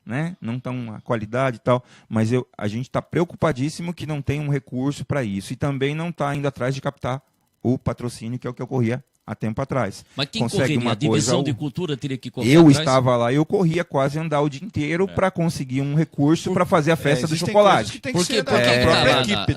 né? Não tão a qualidade e tal, mas a gente está preocupadíssimo que não tem um recurso para isso. E também não está indo atrás de captar o patrocínio, que é o que ocorria há tempo atrás. Mas quem Consegue correria? uma A divisão coisa, de cultura teria que correr eu atrás? estava lá, eu corria quase andar o dia inteiro para conseguir um recurso para fazer a festa do existem coisas chocolate. que tem que Porque ser da própria tá equipe.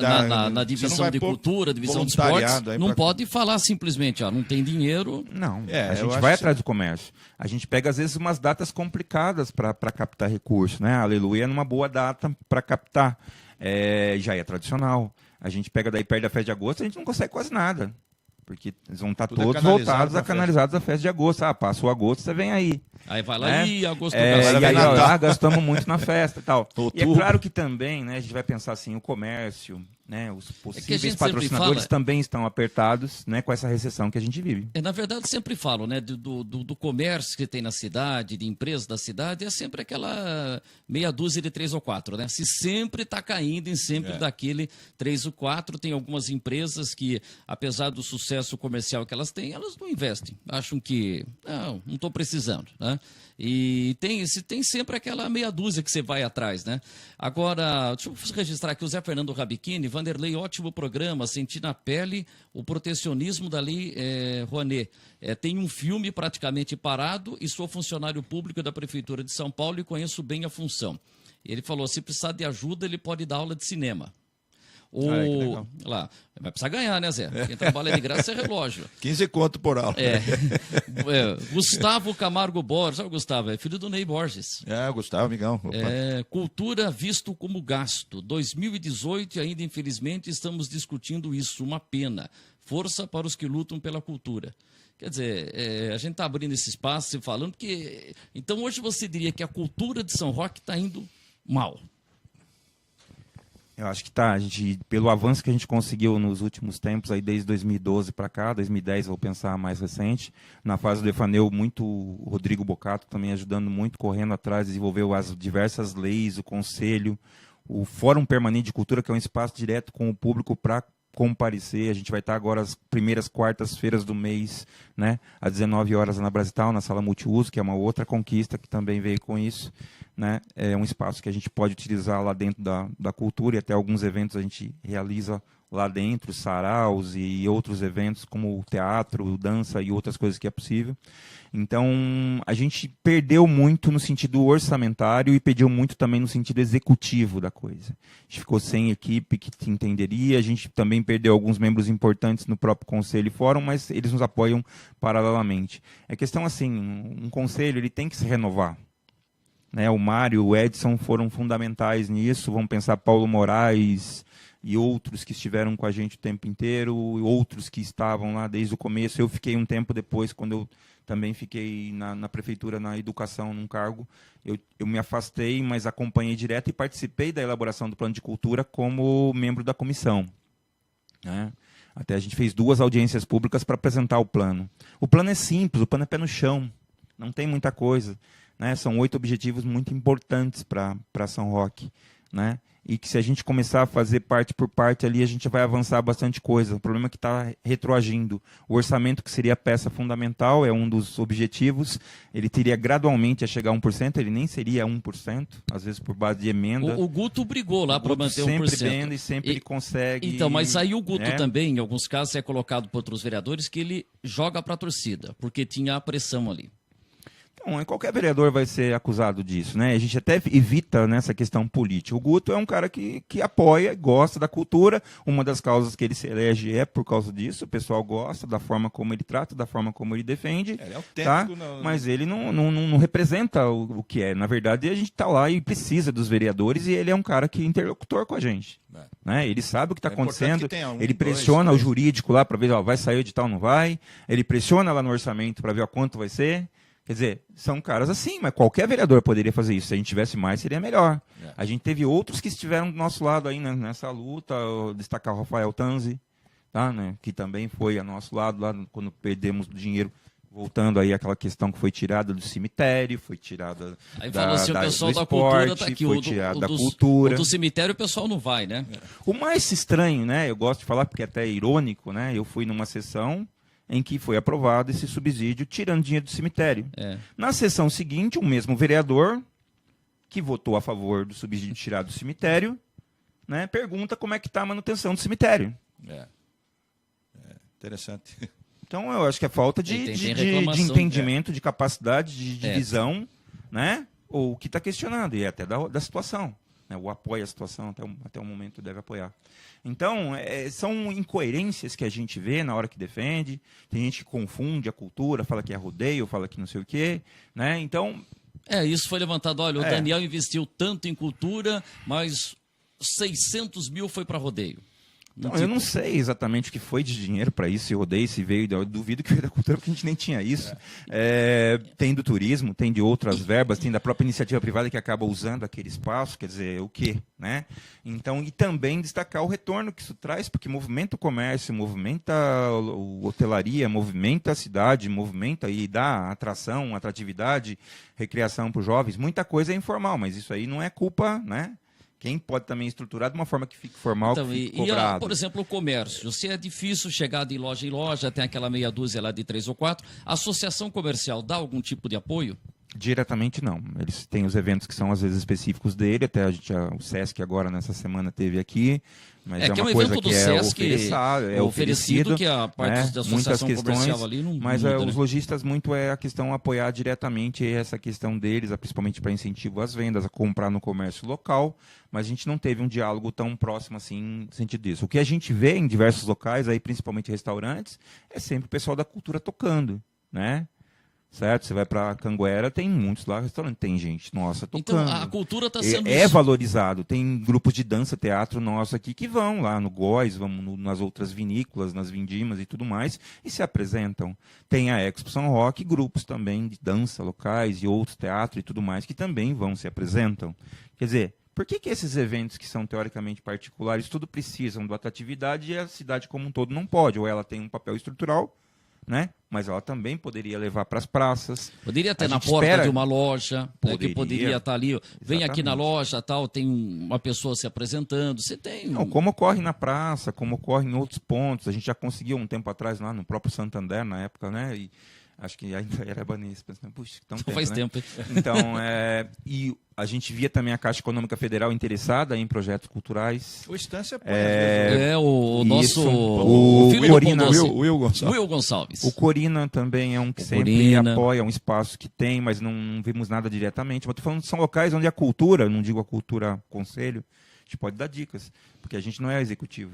na divisão de cultura, divisão de esportes, não pode falar simplesmente, não tem dinheiro. Não, É, a eu gente acho vai que atrás do comércio. A gente pega, às vezes, umas datas complicadas para captar recurso. Né? Aleluia é numa boa data para captar. Já é tradicional. A gente pega daí perto da festa de agosto, a gente não consegue quase nada. Porque eles vão estar Tudo todos voltados a canalizados da festa de agosto. passa o agosto, você vem aí. Aí vai lá Né? e agosto E aí, Natal. gastamos muito na festa e tal. E é Outubro. claro que também, né, a gente vai pensar assim, o comércio, né, os possíveis sempre patrocinadores fala- também estão apertados, né, com essa recessão que a gente vive. Na verdade, sempre falo, né, do comércio que tem na cidade, de empresas da cidade, é sempre aquela meia dúzia de 3 ou 4, né? Se sempre está caindo em sempre daquele 3 ou 4, tem algumas empresas que, apesar do sucesso comercial que elas têm, elas não investem. Acham que, não estou precisando, né? E tem sempre aquela meia dúzia que você vai atrás, né? Agora, deixa eu registrar aqui o Zé Fernando Rabicchini, Vanderlei, ótimo programa, senti na pele o protecionismo da Lei Rouanet. Tem um filme praticamente parado e sou funcionário público da Prefeitura de São Paulo e conheço bem a função. Ele falou, se precisar de ajuda, ele pode dar aula de cinema. que legal. Lá, vai precisar ganhar, né, Zé? Quem trabalha de graça é relógio. 15 conto por aula. Gustavo Camargo Borges, sabe o Gustavo? É filho do Ney Borges. Gustavo, amigão. Opa. Cultura visto como gasto. 2018 e ainda, infelizmente, estamos discutindo isso. Uma pena. Força para os que lutam pela cultura. Quer dizer, a gente está abrindo esse espaço e falando que... Então, hoje você diria que a cultura de São Roque está indo mal. Eu acho que tá, pelo avanço que a gente conseguiu nos últimos tempos, aí desde 2012 para cá, 2010 vou pensar mais recente, na fase do Efaneu, muito o Rodrigo Bocato também ajudando muito, correndo atrás, desenvolveu as diversas leis, o conselho, o Fórum Permanente de Cultura, que é um espaço direto com o público para comparecer. A gente vai estar agora as primeiras quartas-feiras do mês, né, às 19 horas na Brasital, na Sala Multiuso, que é uma outra conquista que também veio com isso. Né? É um espaço que a gente pode utilizar lá dentro da cultura, e até alguns eventos a gente realiza lá dentro, saraus e outros eventos como teatro, dança e outras coisas que é possível. Então, a gente perdeu muito no sentido orçamentário e perdeu muito também no sentido executivo da coisa. A gente ficou sem equipe que te entenderia, a gente também perdeu alguns membros importantes no próprio conselho e fórum, mas eles nos apoiam paralelamente. É questão assim, um conselho ele tem que se renovar. Né, o Mário, o Edson foram fundamentais nisso. Vamos pensar Paulo Moraes e outros que estiveram com a gente o tempo inteiro, outros que estavam lá desde o começo. Eu fiquei um tempo depois, quando eu também fiquei na prefeitura, na educação, num cargo. Eu me afastei, mas acompanhei direto e participei da elaboração do plano de cultura como membro da comissão. Né? Até a gente fez 2 audiências públicas para apresentar o plano. O plano é simples, o plano é pé no chão, não tem muita coisa. Né, são 8 objetivos muito importantes para São Roque, né? E que se a gente começar a fazer parte por parte ali, a gente vai avançar bastante coisa. O problema é que está retroagindo. O orçamento, que seria a peça fundamental, é um dos objetivos. Ele teria gradualmente a chegar a 1%, ele nem seria 1%, às vezes por base de emenda. O Guto brigou lá para manter 1%. Sempre vendo e sempre ele consegue... Então, mas aí o Guto também, em alguns casos, é colocado por outros vereadores que ele joga para a torcida, porque tinha a pressão ali. Então, qualquer vereador vai ser acusado disso, né? A gente até evita nessa questão política. O Guto é um cara que apoia, gosta da cultura. Uma das causas que ele se elege é por causa disso. O pessoal gosta da forma como ele trata, da forma como ele defende. Ele é tá? autêntico, não. Mas ele não representa o que é. Na verdade, a gente está lá e precisa dos vereadores e ele é um cara que é interlocutor com a gente. Né? Ele sabe o que está acontecendo. Ele pressiona o jurídico lá para ver, ó, vai sair o edital ou não vai. Ele pressiona lá no orçamento para ver quanto vai ser. Quer dizer, são caras assim, mas qualquer vereador poderia fazer isso. Se a gente tivesse mais, seria melhor. A gente teve outros que estiveram do nosso lado aí, né, nessa luta. Destacar o Rafael Tanzi, tá, né, que também foi ao nosso lado lá quando perdemos dinheiro, voltando aí àquela questão que foi tirada do cemitério, foi tirada aí falou assim, o pessoal da esporte, cultura tá aqui, foi tirada da cultura. O do cemitério o pessoal não vai, né? O mais estranho, né, eu gosto de falar porque é até irônico, né, eu fui numa sessão em que foi aprovado esse subsídio tirando dinheiro do cemitério. Na sessão seguinte, o mesmo vereador que votou a favor do subsídio tirado do cemitério, né, pergunta como é que está a manutenção do cemitério. Interessante. Então, eu acho que é falta de entendimento, de capacidade, de divisão, né, ou o que está questionando, e até da situação. Né, ou apoia a situação, até o momento deve apoiar. Então, são incoerências que a gente vê na hora que defende. Tem gente que confunde a cultura, fala que é rodeio, fala que não sei o quê. Né? Então, isso foi levantado. Olha, o Daniel investiu tanto em cultura, mas 600 mil foi para rodeio. Então, eu não sei exatamente o que foi de dinheiro para isso, se rodeio, se veio, eu duvido que veio da cultura, porque a gente nem tinha isso. Tem do turismo, tem de outras verbas, tem da própria iniciativa privada que acaba usando aquele espaço, quer dizer, o quê? Né? Então, e também destacar o retorno que isso traz, porque movimenta o comércio, movimenta a hotelaria, movimenta a cidade, movimenta e dá atração, atratividade, recreação para os jovens. Muita coisa é informal, mas isso aí não é culpa, né? Quem pode também estruturar de uma forma que fique formal, que fique cobrado. Por exemplo, o comércio. Se é difícil chegar de loja em loja, tem aquela meia dúzia lá de 3 ou 4, a associação comercial dá algum tipo de apoio? Diretamente não. Eles têm os eventos que são às vezes específicos dele, até o Sesc agora nessa semana teve aqui, mas é uma coisa que é oferecido, que a parte da associação comercial ali não mas muda, os lojistas muito a questão apoiar diretamente essa questão deles, principalmente para incentivo às vendas, a comprar no comércio local, mas a gente não teve um diálogo tão próximo assim no sentido disso. O que a gente vê em diversos locais, aí principalmente restaurantes, é sempre o pessoal da cultura tocando, né? Certo? Você vai para Canguera, tem muitos lá restaurantes, tem gente nossa tocando. Então a cultura está sendo valorizado. Tem grupos de dança, teatro nosso aqui que vão lá no Góis, vão nas outras vinícolas, nas vindimas e tudo mais, e se apresentam. Tem a Expo São Roque, grupos também de dança locais e outros teatro e tudo mais que também vão se apresentam. Quer dizer, por que esses eventos que são teoricamente particulares tudo precisam da atratividade e a cidade como um todo não pode? Ou ela tem um papel estrutural, né? Mas ela também poderia levar para as praças. Poderia ter na porta de uma loja, né, que poderia estar ali. Vem aqui na loja, tal, tem uma pessoa se apresentando. Você tem. Não, como ocorre na praça, como ocorre em outros pontos. A gente já conseguiu um tempo atrás lá no próprio Santander, na época, né? E acho que ainda era Banês. Puxa, tão tempo, faz né? tempo. Então, e a gente via também a Caixa Econômica Federal interessada em projetos culturais. O Estância o nosso Will Gonçalves. Will Gonçalves. O Corina também é um que sempre apoia, um espaço que tem, mas não vimos nada diretamente. Mas estou falando que são locais onde a cultura, não digo a cultura conselho, a gente pode dar dicas, porque a gente não é executivo.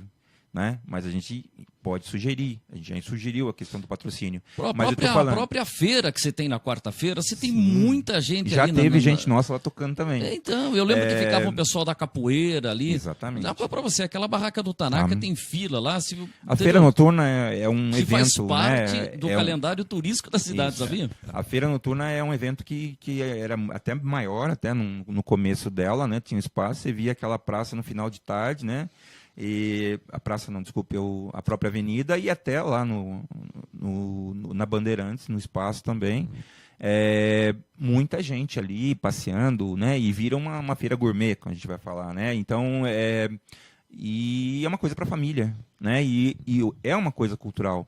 Né? Mas a gente pode sugerir, a gente já sugeriu a questão do patrocínio. A própria feira que você tem na quarta-feira, você tem muita gente já ali. Já teve gente nossa lá tocando também. Então, eu lembro que ficava um pessoal da capoeira ali. Exatamente. Dá para você, aquela barraca do Tanaka tem fila lá. A feira noturna é um evento, faz parte, né? do calendário turístico da cidade, sabia? A feira noturna é um evento que era até maior, até no começo dela, né? Tinha espaço, você via aquela praça no final de tarde, né? E a praça, não, desculpe, a própria avenida e até lá na Bandeirantes, no espaço também. Muita gente ali passeando, né? E vira uma feira gourmet, como a gente vai falar, né? Então, e é uma coisa para a família, né? E é uma coisa cultural.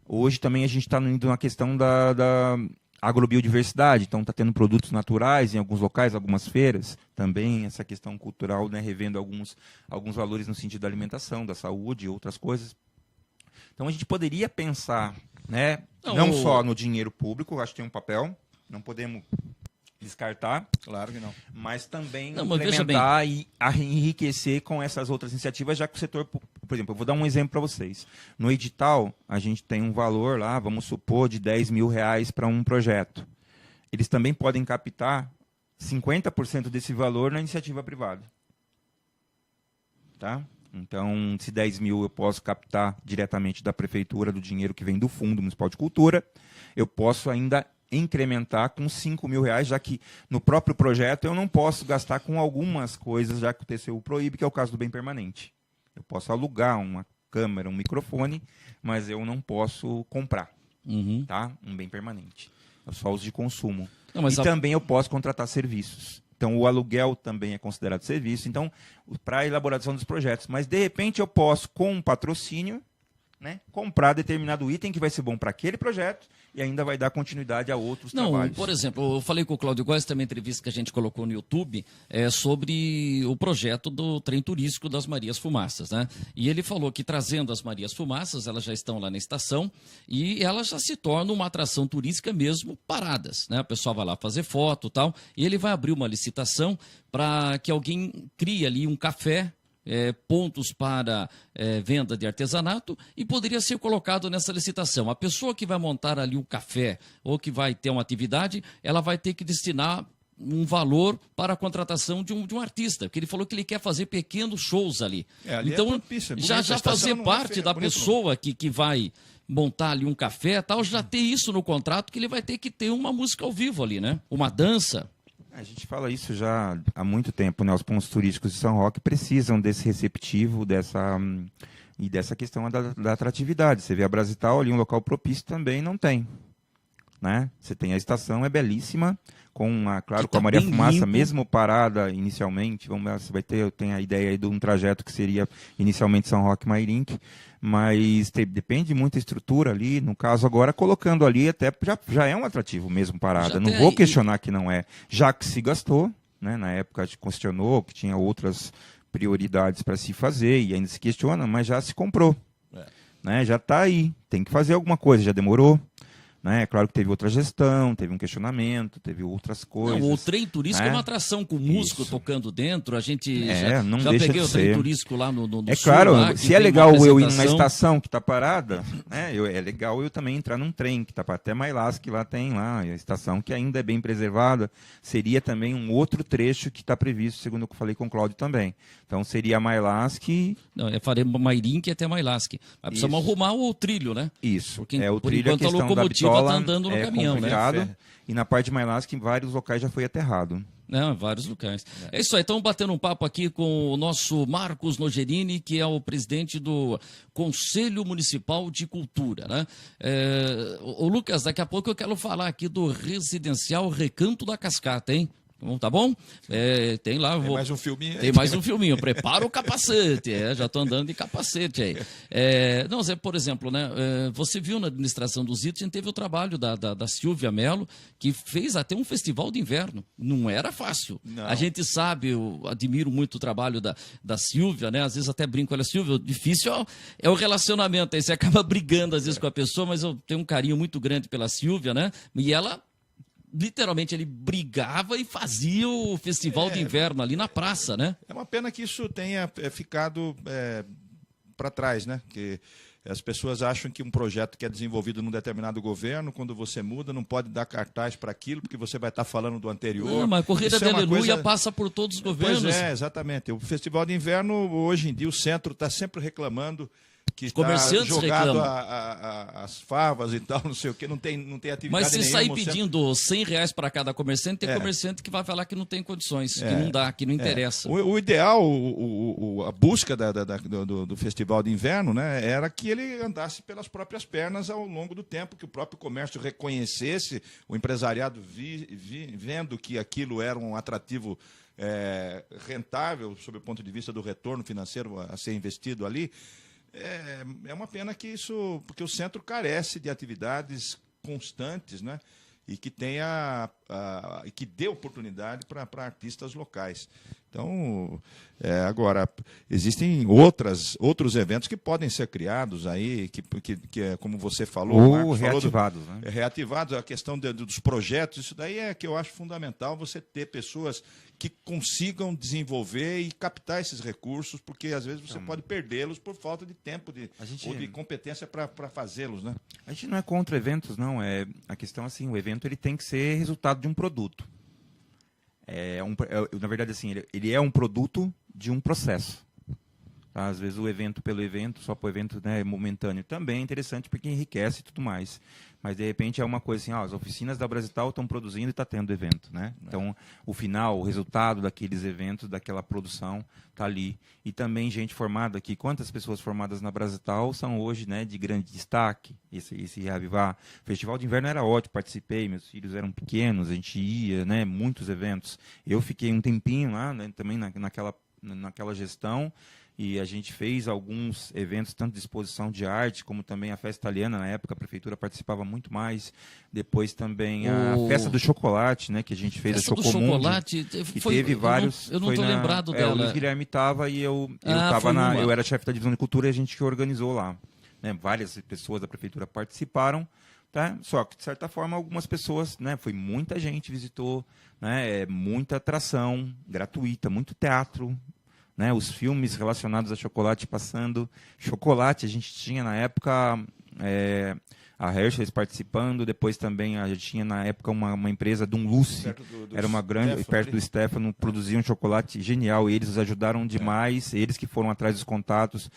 Hoje também a gente está indo na questão da agrobiodiversidade, então está tendo produtos naturais em alguns locais, algumas feiras, também essa questão cultural, né, revendo alguns valores no sentido da alimentação, da saúde e outras coisas. Então a gente poderia pensar, né, não só no dinheiro público, acho que tem um papel, não podemos descartar, Claro que não. mas também Não, mas veja implementar e enriquecer com essas outras iniciativas, já que o setor, por exemplo, eu vou dar um exemplo para vocês. No edital, a gente tem um valor lá, vamos supor, de R$10.000 para um projeto. Eles também podem captar 50% desse valor na iniciativa privada. Tá? Então, se 10 mil eu posso captar diretamente da prefeitura, do dinheiro que vem do Fundo Municipal de Cultura, eu posso ainda incrementar com R$5.000, já que no próprio projeto eu não posso gastar com algumas coisas, já que o TCU proíbe, que é o caso do bem permanente. Eu posso alugar uma câmera, um microfone, mas eu não posso comprar, tá? Um bem permanente. Eu só uso de consumo. Não, mas também eu posso contratar serviços. Então, o aluguel também é considerado serviço. Então, para a elaboração dos projetos. Mas, de repente, eu posso, com um patrocínio, né, comprar determinado item que vai ser bom para aquele projeto e ainda vai dar continuidade a outros trabalhos. Por exemplo, eu falei com o Cláudio Góes, também entrevista que a gente colocou no YouTube, sobre o projeto do trem turístico das Marias Fumaças, né? E ele falou que trazendo as Marias Fumaças, elas já estão lá na estação e elas já se tornam uma atração turística mesmo paradas, né? O pessoal vai lá fazer foto e tal, e ele vai abrir uma licitação para que alguém crie ali um café, pontos para venda de artesanato, e poderia ser colocado nessa licitação. A pessoa que vai montar ali o café ou que vai ter uma atividade, ela vai ter que destinar um valor para a contratação de um artista, porque ele falou que ele quer fazer pequenos shows ali. Ali então, propício, já fazer parte da pessoa que vai montar ali um café e tal, já ter isso no contrato, que ele vai ter que ter uma música ao vivo ali, né? Uma dança. A gente fala isso já há muito tempo, né? Os pontos turísticos de São Roque precisam desse receptivo, e dessa questão da atratividade. Você vê a Brasital ali, um local propício, também não tem, né? Você tem a estação, é belíssima, claro, com a Maria Fumaça, limpo. Mesmo parada inicialmente, vamos ver, você vai ter, tem a ideia aí de um trajeto que seria inicialmente São Roque-Mairink, mas depende muito da estrutura ali, no caso agora colocando ali até já é um atrativo mesmo parada, não vou questionar que não é, já que se gastou, né? Na época a gente questionou que tinha outras prioridades para se fazer e ainda se questiona, mas já se comprou, né? Já está aí, tem que fazer alguma coisa, já demorou. Né? Claro que teve outra gestão, teve um questionamento, teve outras coisas. Não, o trem turístico, né? É uma atração com músico tocando dentro. A gente já peguei o trem turístico lá no sul. Claro, lá, se é legal eu ir numa estação que está parada, né? É legal eu também entrar num trem que está até Mailasque, lá tem lá, a estação que ainda é bem preservada. Seria também um outro trecho que está previsto, segundo o que eu falei com o Cláudio também. Então seria Mailasque. Não, eu farei Mairink até Mailasque. Mas precisamos arrumar o trilho, né? Isso. Porque, o por trilho, enquanto a locomotiva está andando no caminhão, complicado, né? E na parte de Mailasque, em vários locais já foi aterrado. Não, vários locais. É isso aí, estamos batendo um papo aqui com o nosso Marcos Nogerini, que é o presidente do Conselho Municipal de Cultura, né? O Lucas, daqui a pouco eu quero falar aqui do Residencial Recanto da Cascata, hein? Tá bom? Tem lá. Tem mais um filminho. Tem mais um filminho. Prepara o capacete. Já estou andando de capacete aí. Não, Zé, por exemplo, né? Você viu na administração dos itens, a gente teve o trabalho da Silvia Mello, que fez até um festival de inverno. Não era fácil. Não. A gente sabe, eu admiro muito o trabalho da Silvia, né? Às vezes até brinco, olha, Silvia, o difícil é o relacionamento. Aí você acaba brigando às vezes com a pessoa, mas eu tenho um carinho muito grande pela Silvia, né? E ela literalmente ele brigava e fazia o festival de inverno ali na praça, né? É uma pena que isso tenha ficado para trás, né? Que as pessoas acham que um projeto que é desenvolvido num determinado governo, quando você muda, não pode dar cartaz para aquilo, porque você vai estar falando do anterior. Não, mas a Corrida Isso de Aleluia passa por todos os governos. Pois é, exatamente. O Festival de Inverno, hoje em dia, o centro está sempre reclamando que está jogado as favas e tal, não sei o que, não tem atividade nenhuma. Mas se sair pedindo R$100 para cada comerciante, tem comerciante que vai falar que não tem condições, que não dá, que não interessa. O ideal, a busca do Festival de Inverno, né, era que ele andasse pelas próprias pernas ao longo do tempo, que o próprio comércio reconhecesse, o empresariado vendo que aquilo era um atrativo rentável, sob o ponto de vista do retorno financeiro a ser investido ali. É uma pena que porque o centro carece de atividades constantes, né? E que tenha e que dê oportunidade para artistas locais. Então, agora, existem outros eventos que podem ser criados aí, que como você falou, ou Marcos, reativados. reativados, a questão dos projetos, isso daí é que eu acho fundamental, você ter pessoas que consigam desenvolver e captar esses recursos, porque às vezes você pode perdê-los por falta de tempo ou de competência para fazê-los, né? A gente não é contra eventos, não. A questão assim, o evento ele tem que ser resultado de um produto. Na verdade, assim, ele é um produto de um processo. Tá? Às vezes o evento pelo evento, só para o evento, né, momentâneo, também é interessante porque enriquece e tudo mais. Mas, de repente, é uma coisa assim, as oficinas da Brasital estão produzindo e está tendo evento. Né? Então, o final, o resultado daqueles eventos, daquela produção, está ali. E também gente formada aqui. Quantas pessoas formadas na Brasital são hoje, né, de grande destaque? Esse reavivar. O Festival de Inverno era ótimo, participei, meus filhos eram pequenos, a gente ia, né, muitos eventos. Eu fiquei um tempinho lá, né, também naquela gestão. E a gente fez alguns eventos, tanto de exposição de arte, como também a festa italiana. Na época, a prefeitura participava muito mais. Depois também a festa do chocolate, né, que a gente fez, festa a Chocomundo. Do chocolate, que teve vários. Eu não estou lembrado dela. O Luiz Guilherme estava e eu era chefe da divisão de cultura e a gente que organizou lá. Né, várias pessoas da prefeitura participaram. Tá? Só que, de certa forma, algumas pessoas, né, foi muita gente visitou, né, muita atração gratuita, muito teatro. Né, os filmes relacionados a chocolate passando. Chocolate, a gente tinha na época a Hershey's participando, depois também a gente tinha na época uma empresa, Dunluce, era uma grande, perto do Stefano, produziam um chocolate genial, eles nos ajudaram demais, eles que foram atrás dos contatos,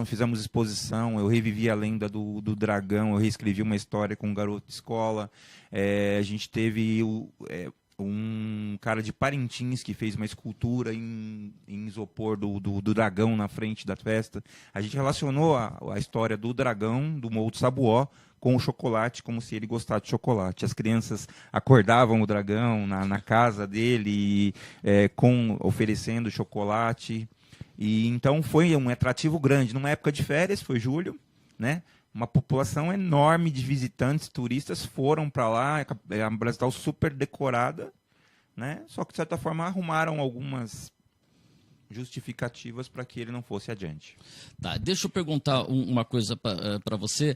fizemos exposição, eu revivi a lenda do dragão, eu reescrevi uma história com um garoto de escola, a gente teve um cara de Parintins que fez uma escultura em isopor do dragão na frente da festa. A gente relacionou a história do dragão, do Morro do Sabuó, com o chocolate, como se ele gostasse de chocolate. As crianças acordavam o dragão na casa dele, oferecendo chocolate. E então foi um atrativo grande. Numa época de férias, foi julho, né? Uma população enorme de visitantes, turistas foram para lá, a Brasital super decorada, né? Só que, de certa forma, arrumaram algumas justificativas para que ele não fosse adiante. Tá, deixa eu perguntar uma coisa para você.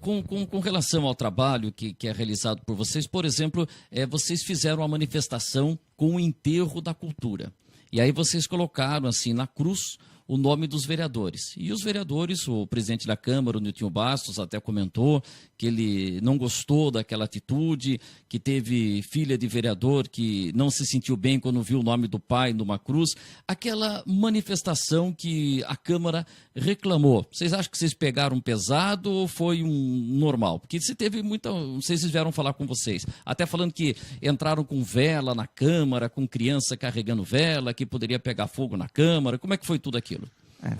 Com relação ao trabalho que é realizado por vocês, por exemplo, vocês fizeram uma manifestação com o enterro da cultura. E aí vocês colocaram assim na cruz o nome dos vereadores. E os vereadores, o presidente da Câmara, o Niltinho Bastos, até comentou que ele não gostou daquela atitude, que teve filha de vereador que não se sentiu bem quando viu o nome do pai numa cruz. Aquela manifestação que a Câmara reclamou. Vocês acham que vocês pegaram pesado ou foi normal? Porque se teve muita... Não sei se eles vieram falar com vocês. Até falando que entraram com vela na Câmara, com criança carregando vela, que poderia pegar fogo na Câmara. Como é que foi tudo aquilo?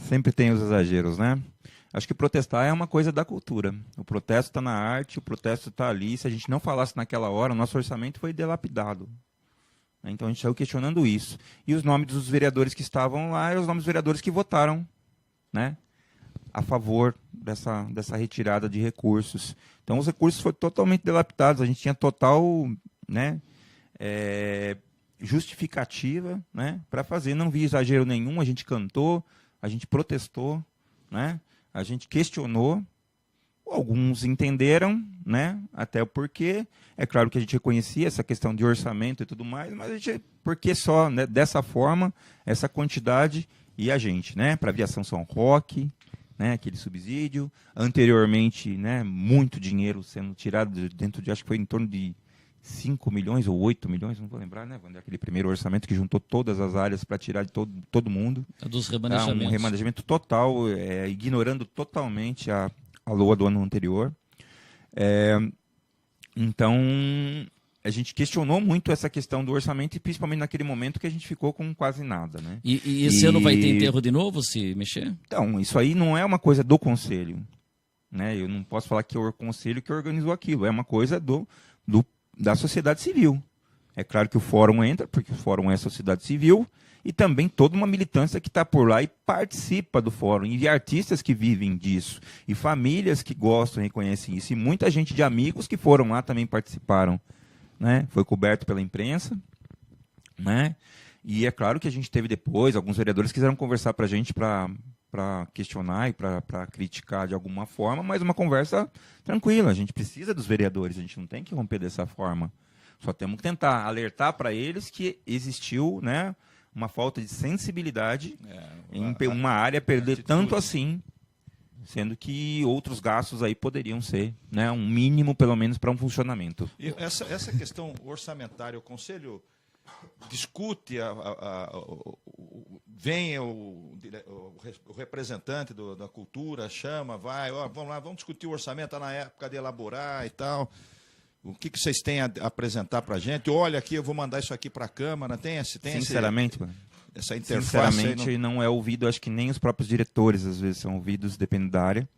Sempre tem os exageros, né? Acho que protestar é uma coisa da cultura. O protesto está na arte, o protesto está ali. Se a gente não falasse naquela hora, o nosso orçamento foi dilapidado. Então a gente saiu questionando isso. E os nomes dos vereadores que estavam lá eram os nomes dos vereadores que votaram, né, a favor dessa retirada de recursos. Então os recursos foram totalmente dilapidados. A gente tinha total, né, justificativa, né, para fazer. Não vi exagero nenhum. A gente cantou, a gente protestou, né, a gente questionou. Alguns entenderam, né, até o porquê. É claro que a gente reconhecia essa questão de orçamento e tudo mais, mas a gente, por que só, né, dessa forma, essa quantidade e a gente, né, para a Aviação São Roque, né, aquele subsídio. Anteriormente, né, muito dinheiro sendo tirado dentro de, acho que foi em torno de 5 milhões ou 8 milhões, não vou lembrar, né, Wander? Aquele primeiro orçamento que juntou todas as áreas para tirar de todo mundo. Dos remanejamentos. Um remanejamento total, ignorando totalmente a LOA do ano anterior. Então, a gente questionou muito essa questão do orçamento e principalmente naquele momento que a gente ficou com quase nada, né? E esse ano vai ter enterro de novo, se mexer? Então, isso aí não é uma coisa do Conselho, né? Eu não posso falar que é o Conselho que organizou aquilo, é uma coisa da sociedade civil. É claro que o fórum entra, porque o fórum é a sociedade civil, e também toda uma militância que está por lá e participa do fórum, e artistas que vivem disso, e famílias que gostam e reconhecem isso, e muita gente de amigos que foram lá também participaram, né? Foi coberto pela imprensa, né? E é claro que a gente teve depois, alguns vereadores quiseram conversar para a gente para questionar e para criticar de alguma forma, mas uma conversa tranquila. A gente precisa dos vereadores, a gente não tem que romper dessa forma. Só temos que tentar alertar para eles que existiu, né, uma falta de sensibilidade em uma área perder tanto assim, sendo que outros gastos aí poderiam ser, né, um mínimo pelo menos para um funcionamento. E essa questão orçamentária, o Conselho discute, vem o representante da cultura, chama, vai, vamos lá, vamos discutir o orçamento, está na época de elaborar e tal. O que vocês têm a apresentar para a gente? Olha aqui, eu vou mandar isso aqui para a Câmara. Sinceramente, essa interface? Sinceramente, não é ouvido, acho que nem os próprios diretores às vezes são ouvidos, dependendo da área.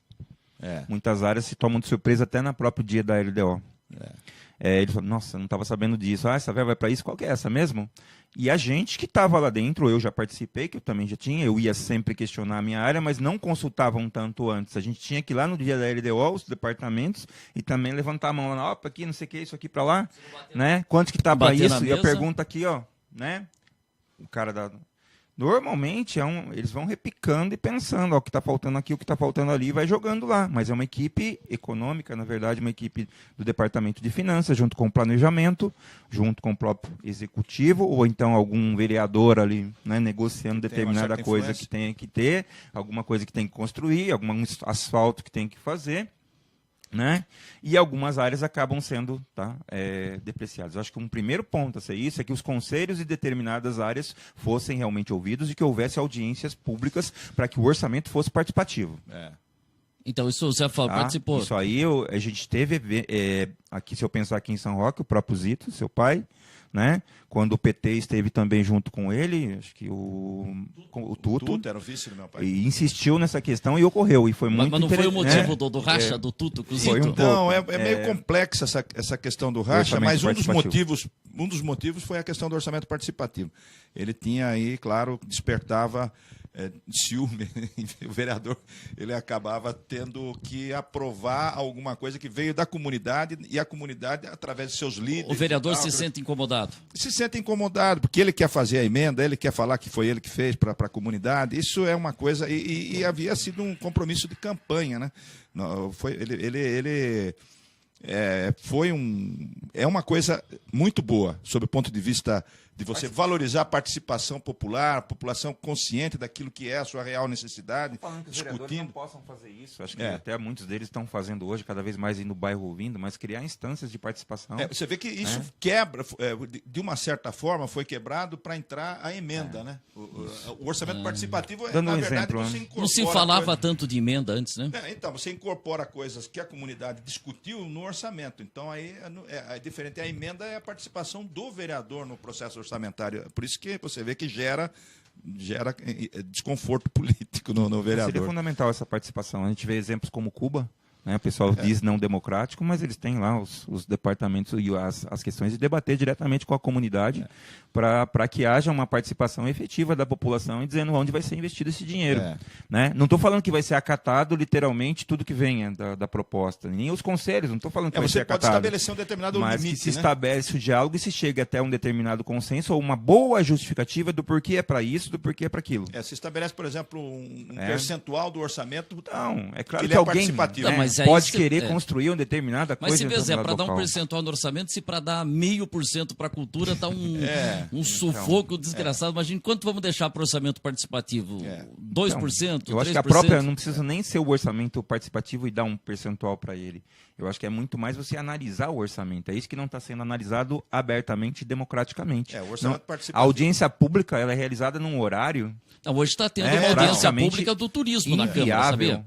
Muitas áreas se tomam de surpresa até no próprio dia da LDO. Ele falou, nossa, não estava sabendo disso. Essa verba vai para isso? Qual que é essa mesmo? E a gente que estava lá dentro, eu já participei, que eu também já tinha, eu ia sempre questionar a minha área, mas não consultavam tanto antes. A gente tinha que ir lá no dia da LDO, os departamentos, e também levantar a mão lá, aqui, não sei o que, isso aqui para lá, né? Quanto que tá para isso? E a pergunta aqui, ó, né? O cara da... Normalmente eles vão repicando e pensando, ó, o que está faltando aqui, o que está faltando ali, e vai jogando lá. Mas é uma equipe econômica, na verdade, uma equipe do Departamento de Finanças, junto com o planejamento, junto com o próprio executivo, ou então algum vereador ali, né, negociando determinada coisa que tem que ter, alguma coisa que tem que construir, algum asfalto que tem que fazer. Né? E algumas áreas acabam sendo depreciadas. Eu acho que um primeiro ponto a ser isso é que os conselhos de determinadas áreas fossem realmente ouvidos e que houvesse audiências públicas para que o orçamento fosse participativo. Então, isso você participou? Isso aí a gente teve, aqui, se eu pensar aqui em São Roque, o próprio Zito, seu pai, né? Quando o PT esteve também junto com ele, acho que o Tuto era o vice do meu pai. E insistiu nessa questão e ocorreu. E foi muito mas não foi o motivo do racha do Tuto com o Zito? Não, é meio complexa essa questão do racha, mas um dos motivos foi a questão do orçamento participativo. Ele tinha aí, claro, despertava ciúme. O vereador, ele acabava tendo que aprovar alguma coisa que veio da comunidade, e a comunidade, através de seus líderes... O vereador se sente incomodado? Se sente incomodado, porque ele quer fazer a emenda, ele quer falar que foi ele que fez para a comunidade. Isso é uma coisa... E havia sido um compromisso de campanha, né? É uma coisa muito boa, sob o ponto de vista de você valorizar a participação popular, a população consciente daquilo que é a sua real necessidade. Falando que os vereadores não possam fazer isso, acho que até muitos deles estão fazendo hoje, cada vez mais indo no bairro ouvindo, mas criar instâncias de participação. Você vê que isso quebra, de uma certa forma, foi quebrado para entrar a emenda, né? O orçamento participativo, dando na um verdade, exemplo, você né? incorpora... Não se falava tanto de emenda antes, né? Então, você incorpora coisas que a comunidade discutiu no orçamento. Então, aí é diferente. A emenda é a participação do vereador no processo orçamentário. Por isso que você vê que gera desconforto político no vereador. Seria fundamental essa participação. A gente vê exemplos como Cuba, né? O pessoal diz não democrático, mas eles têm lá os departamentos e as questões de debater diretamente com a comunidade para que haja uma participação efetiva da população e dizendo onde vai ser investido esse dinheiro. Né? Não estou falando que vai ser acatado literalmente tudo que venha da proposta, nem os conselhos, não estou falando que vai ser acatado. Você pode estabelecer um determinado limite, mas que se estabelece o diálogo e se chega até um determinado consenso ou uma boa justificativa do porquê é para isso, do porquê é para aquilo. Se estabelece, por exemplo, um percentual do orçamento. Não, é claro que ele alguém participativo. pode querer construir uma determinada coisa. Mas se quiser, para dar um percentual no orçamento, se para dar 0,5% para a cultura, está um sufoco desgraçado. Imagina quanto vamos deixar para o orçamento participativo? 2%? Eu acho que a própria, não precisa nem ser o orçamento participativo e dar um percentual para ele. Eu acho que é muito mais você analisar o orçamento. É isso que não está sendo analisado abertamente e democraticamente. O orçamento participativo. A audiência pública ela é realizada num horário... Não, hoje está tendo uma audiência pública do turismo na Câmara, sabia?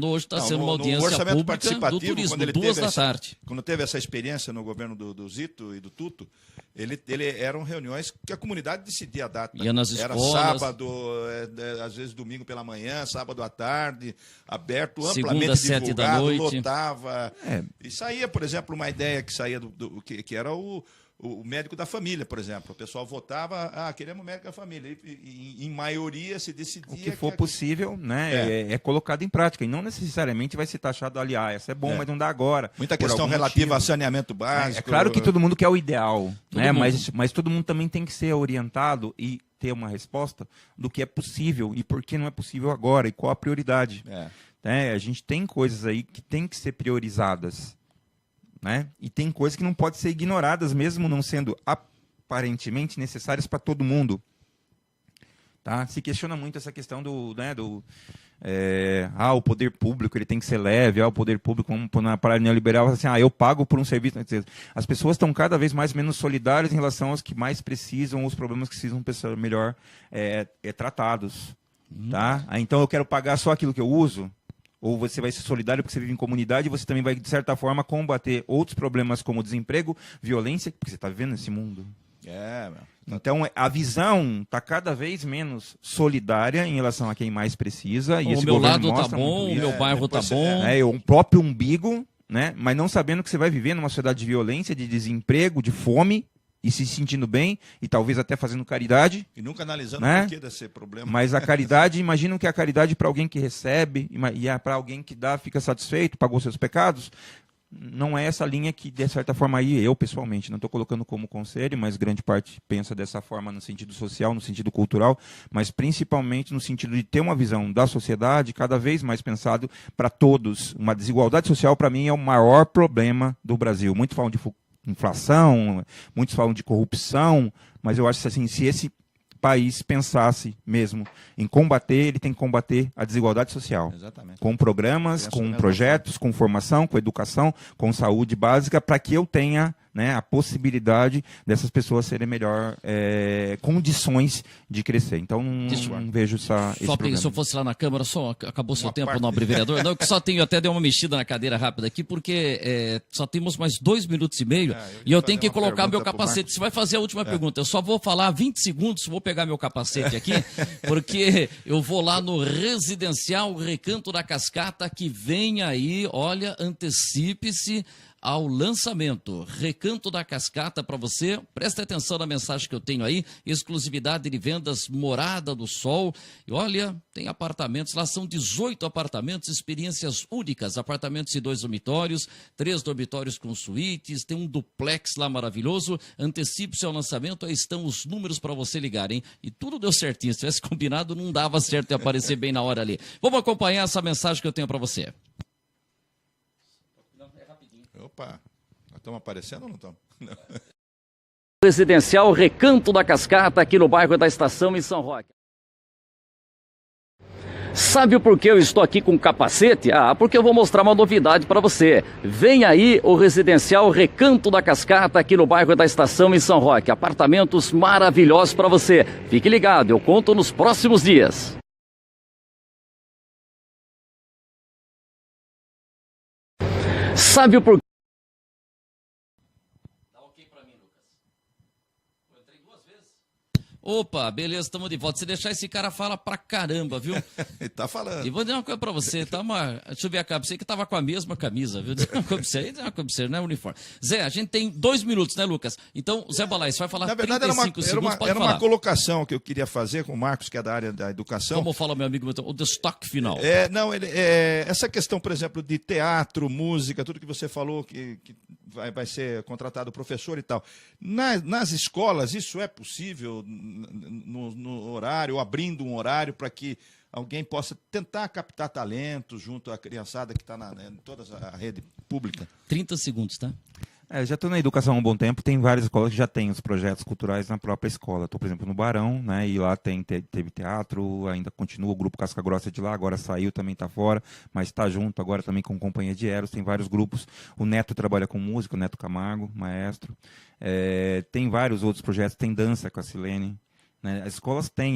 Hoje está sendo uma audiência pública do turismo, 14h. Quando teve essa experiência no governo do Zito e do Tuto, eram reuniões que a comunidade decidia a data. Ia nas escolas. Era sábado, às vezes domingo pela manhã, sábado à tarde, aberto, Segunda, amplamente 7 da divulgado, noite. lotava. E saía, por exemplo, uma ideia que saía que era o o médico da família, por exemplo. O pessoal votava, queremos médico da família. E em maioria se decidia... O que for possível, né, é colocado em prática. E não necessariamente vai ser taxado ali, essa é bom, mas não dá agora. Muita questão relativa a saneamento básico. É claro que todo mundo quer o ideal, né? Mas todo mundo também tem que ser orientado e ter uma resposta do que é possível e por que não é possível agora e qual a prioridade. A gente tem coisas aí que tem que ser priorizadas, né? E tem coisas que não podem ser ignoradas, mesmo não sendo aparentemente necessárias para todo mundo. Tá? Se questiona muito essa questão o poder público ele tem que ser leve, o poder público, vamos pôr na parada neoliberal, assim, eu pago por um serviço. As pessoas estão cada vez menos solidárias em relação aos que mais precisam, os problemas que precisam ser melhor tratados. Tá? Então eu quero pagar só aquilo que eu uso, ou você vai ser solidário porque você vive em comunidade e você também vai, de certa forma, combater outros problemas como desemprego, violência, porque você está vivendo nesse mundo. Então, a visão está cada vez menos solidária em relação a quem mais precisa. E o meu lado está bom, o meu bairro está bom. O próprio umbigo, né? Mas não sabendo que você vai viver numa sociedade de violência, de desemprego, de fome, e se sentindo bem, e talvez até fazendo caridade. E nunca analisando o porquê desse problema. Mas a caridade, imagino que a caridade para alguém que recebe, e para alguém que dá, fica satisfeito, pagou seus pecados. Não é essa linha que, de certa forma, aí eu, pessoalmente, não estou colocando como conselho, mas grande parte pensa dessa forma no sentido social, no sentido cultural, mas principalmente no sentido de ter uma visão da sociedade cada vez mais pensado para todos. Uma desigualdade social, para mim, é o maior problema do Brasil. Muitos falam de inflação, muitos falam de corrupção, mas eu acho que assim, se esse país pensasse mesmo em combater, ele tem que combater a desigualdade social. Exatamente. Com programas, com projetos, com formação, com educação, com saúde básica, para que eu tenha, né, a possibilidade dessas pessoas serem melhor condições de crescer. Então, não vejo esse problema. Se eu fosse lá na Câmara, acabou seu tempo, nobre vereador. Não, eu só tenho até dei uma mexida na cadeira rápida aqui, porque só temos mais 2 minutos e meio, e eu tenho que colocar meu capacete. Você vai fazer a última pergunta. Eu só vou falar 20 segundos, vou pegar meu capacete aqui, porque eu vou lá no Residencial Recanto da Cascata, que vem aí, olha, antecipe-se ao lançamento. Recanto da Cascata para você. Preste atenção na mensagem que eu tenho aí. Exclusividade de vendas Morada do Sol. E olha, tem apartamentos. Lá são 18 apartamentos, experiências únicas. Apartamentos de 2 dormitórios, 3 dormitórios com suítes. Tem um duplex lá maravilhoso. Antecipe-se ao lançamento. Aí estão os números para você ligar, hein? E tudo deu certinho. Se tivesse combinado, não dava certo de aparecer bem na hora ali. Vamos acompanhar essa mensagem que eu tenho para você. Opa, nós estamos aparecendo ou não estamos? Residencial Recanto da Cascata, aqui no bairro da Estação, em São Roque. Sabe por que eu estou aqui com capacete? Porque eu vou mostrar uma novidade para você. Vem aí o Residencial Recanto da Cascata, aqui no bairro da Estação, em São Roque. Apartamentos maravilhosos para você. Fique ligado, eu conto nos próximos dias. Sabe por que? Dá ok pra mim, Lucas. Eu entrei 2 vezes. Opa, beleza, estamos de volta. Se deixar esse cara fala pra caramba, viu? Ele tá falando. E vou dizer uma coisa pra você, deixa eu ver a camisa, você que tava com a mesma camisa, viu? Dizer uma coisa pra você, não é uniforme. Zé, a gente tem 2 minutos, né, Lucas? Então, Zé Balai, você vai falar 35 segundos, pode falar. Era uma falar. colocação que eu queria fazer com o Marcos, que é da área da educação. Como fala meu amigo, o destaque final. Essa questão, por exemplo, de teatro, música, tudo que você falou, que vai ser contratado professor e tal. Nas escolas, isso é possível no horário, ou abrindo um horário para que alguém possa tentar captar talento junto à criançada que está em toda a rede pública? 30 segundos, tá? Já estou na educação há um bom tempo, tem várias escolas que já têm os projetos culturais na própria escola. Estou, por exemplo, no Barão, né, e lá teve teatro, ainda continua o grupo Casca Grossa de lá, agora saiu, também está fora, mas está junto agora também com Companhia de Eros, tem vários grupos. O Neto trabalha com música, o Neto Camargo, maestro. Tem vários outros projetos, tem dança com a Silene. Né?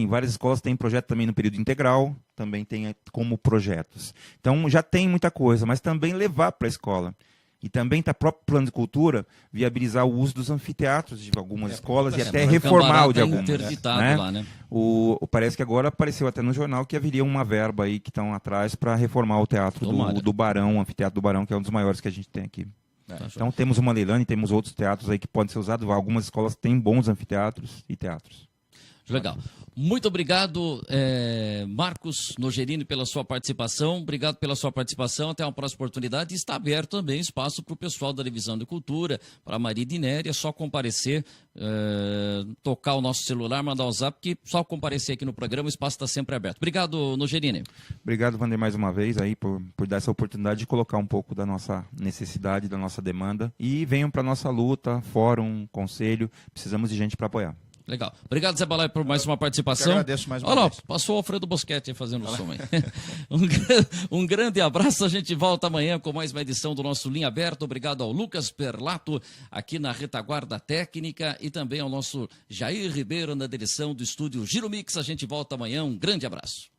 Várias escolas têm projeto também no período integral, também tem como projetos. Então já tem muita coisa, mas também levar para a escola. E também está o próprio plano de cultura viabilizar o uso dos anfiteatros de algumas escolas e até reformar o de algumas. Né? Lá, né? Parece que agora apareceu até no jornal que haveria uma verba aí que estão atrás para reformar o teatro do Barão, o anfiteatro do Barão, que é um dos maiores que a gente tem aqui. Então temos uma Leilani, temos outros teatros aí que podem ser usados. Algumas escolas têm bons anfiteatros e teatros. Legal. Muito obrigado, Marcos Nogerini, pela sua participação. Obrigado pela sua participação. Até uma próxima oportunidade. Está aberto também espaço para o pessoal da Divisão de Cultura, para a Maria Dinéria. É só comparecer, tocar o nosso celular, mandar o zap, que só comparecer aqui no programa, o espaço está sempre aberto. Obrigado, Nogerini. Obrigado, Vander, mais uma vez aí por dar essa oportunidade de colocar um pouco da nossa necessidade, da nossa demanda. E venham para a nossa luta, fórum, conselho. Precisamos de gente para apoiar. Legal. Obrigado, Zé Balai, por mais uma participação. Eu agradeço mais uma Olha lá, vez. passou o Alfredo Bosquete aí fazendo o som aí. Um grande abraço, a gente volta amanhã com mais uma edição do nosso Linha Aberta. Obrigado ao Lucas Perlato, aqui na retaguarda técnica, e também ao nosso Jair Ribeiro na direção do estúdio Giro Mix. A gente volta amanhã, um grande abraço.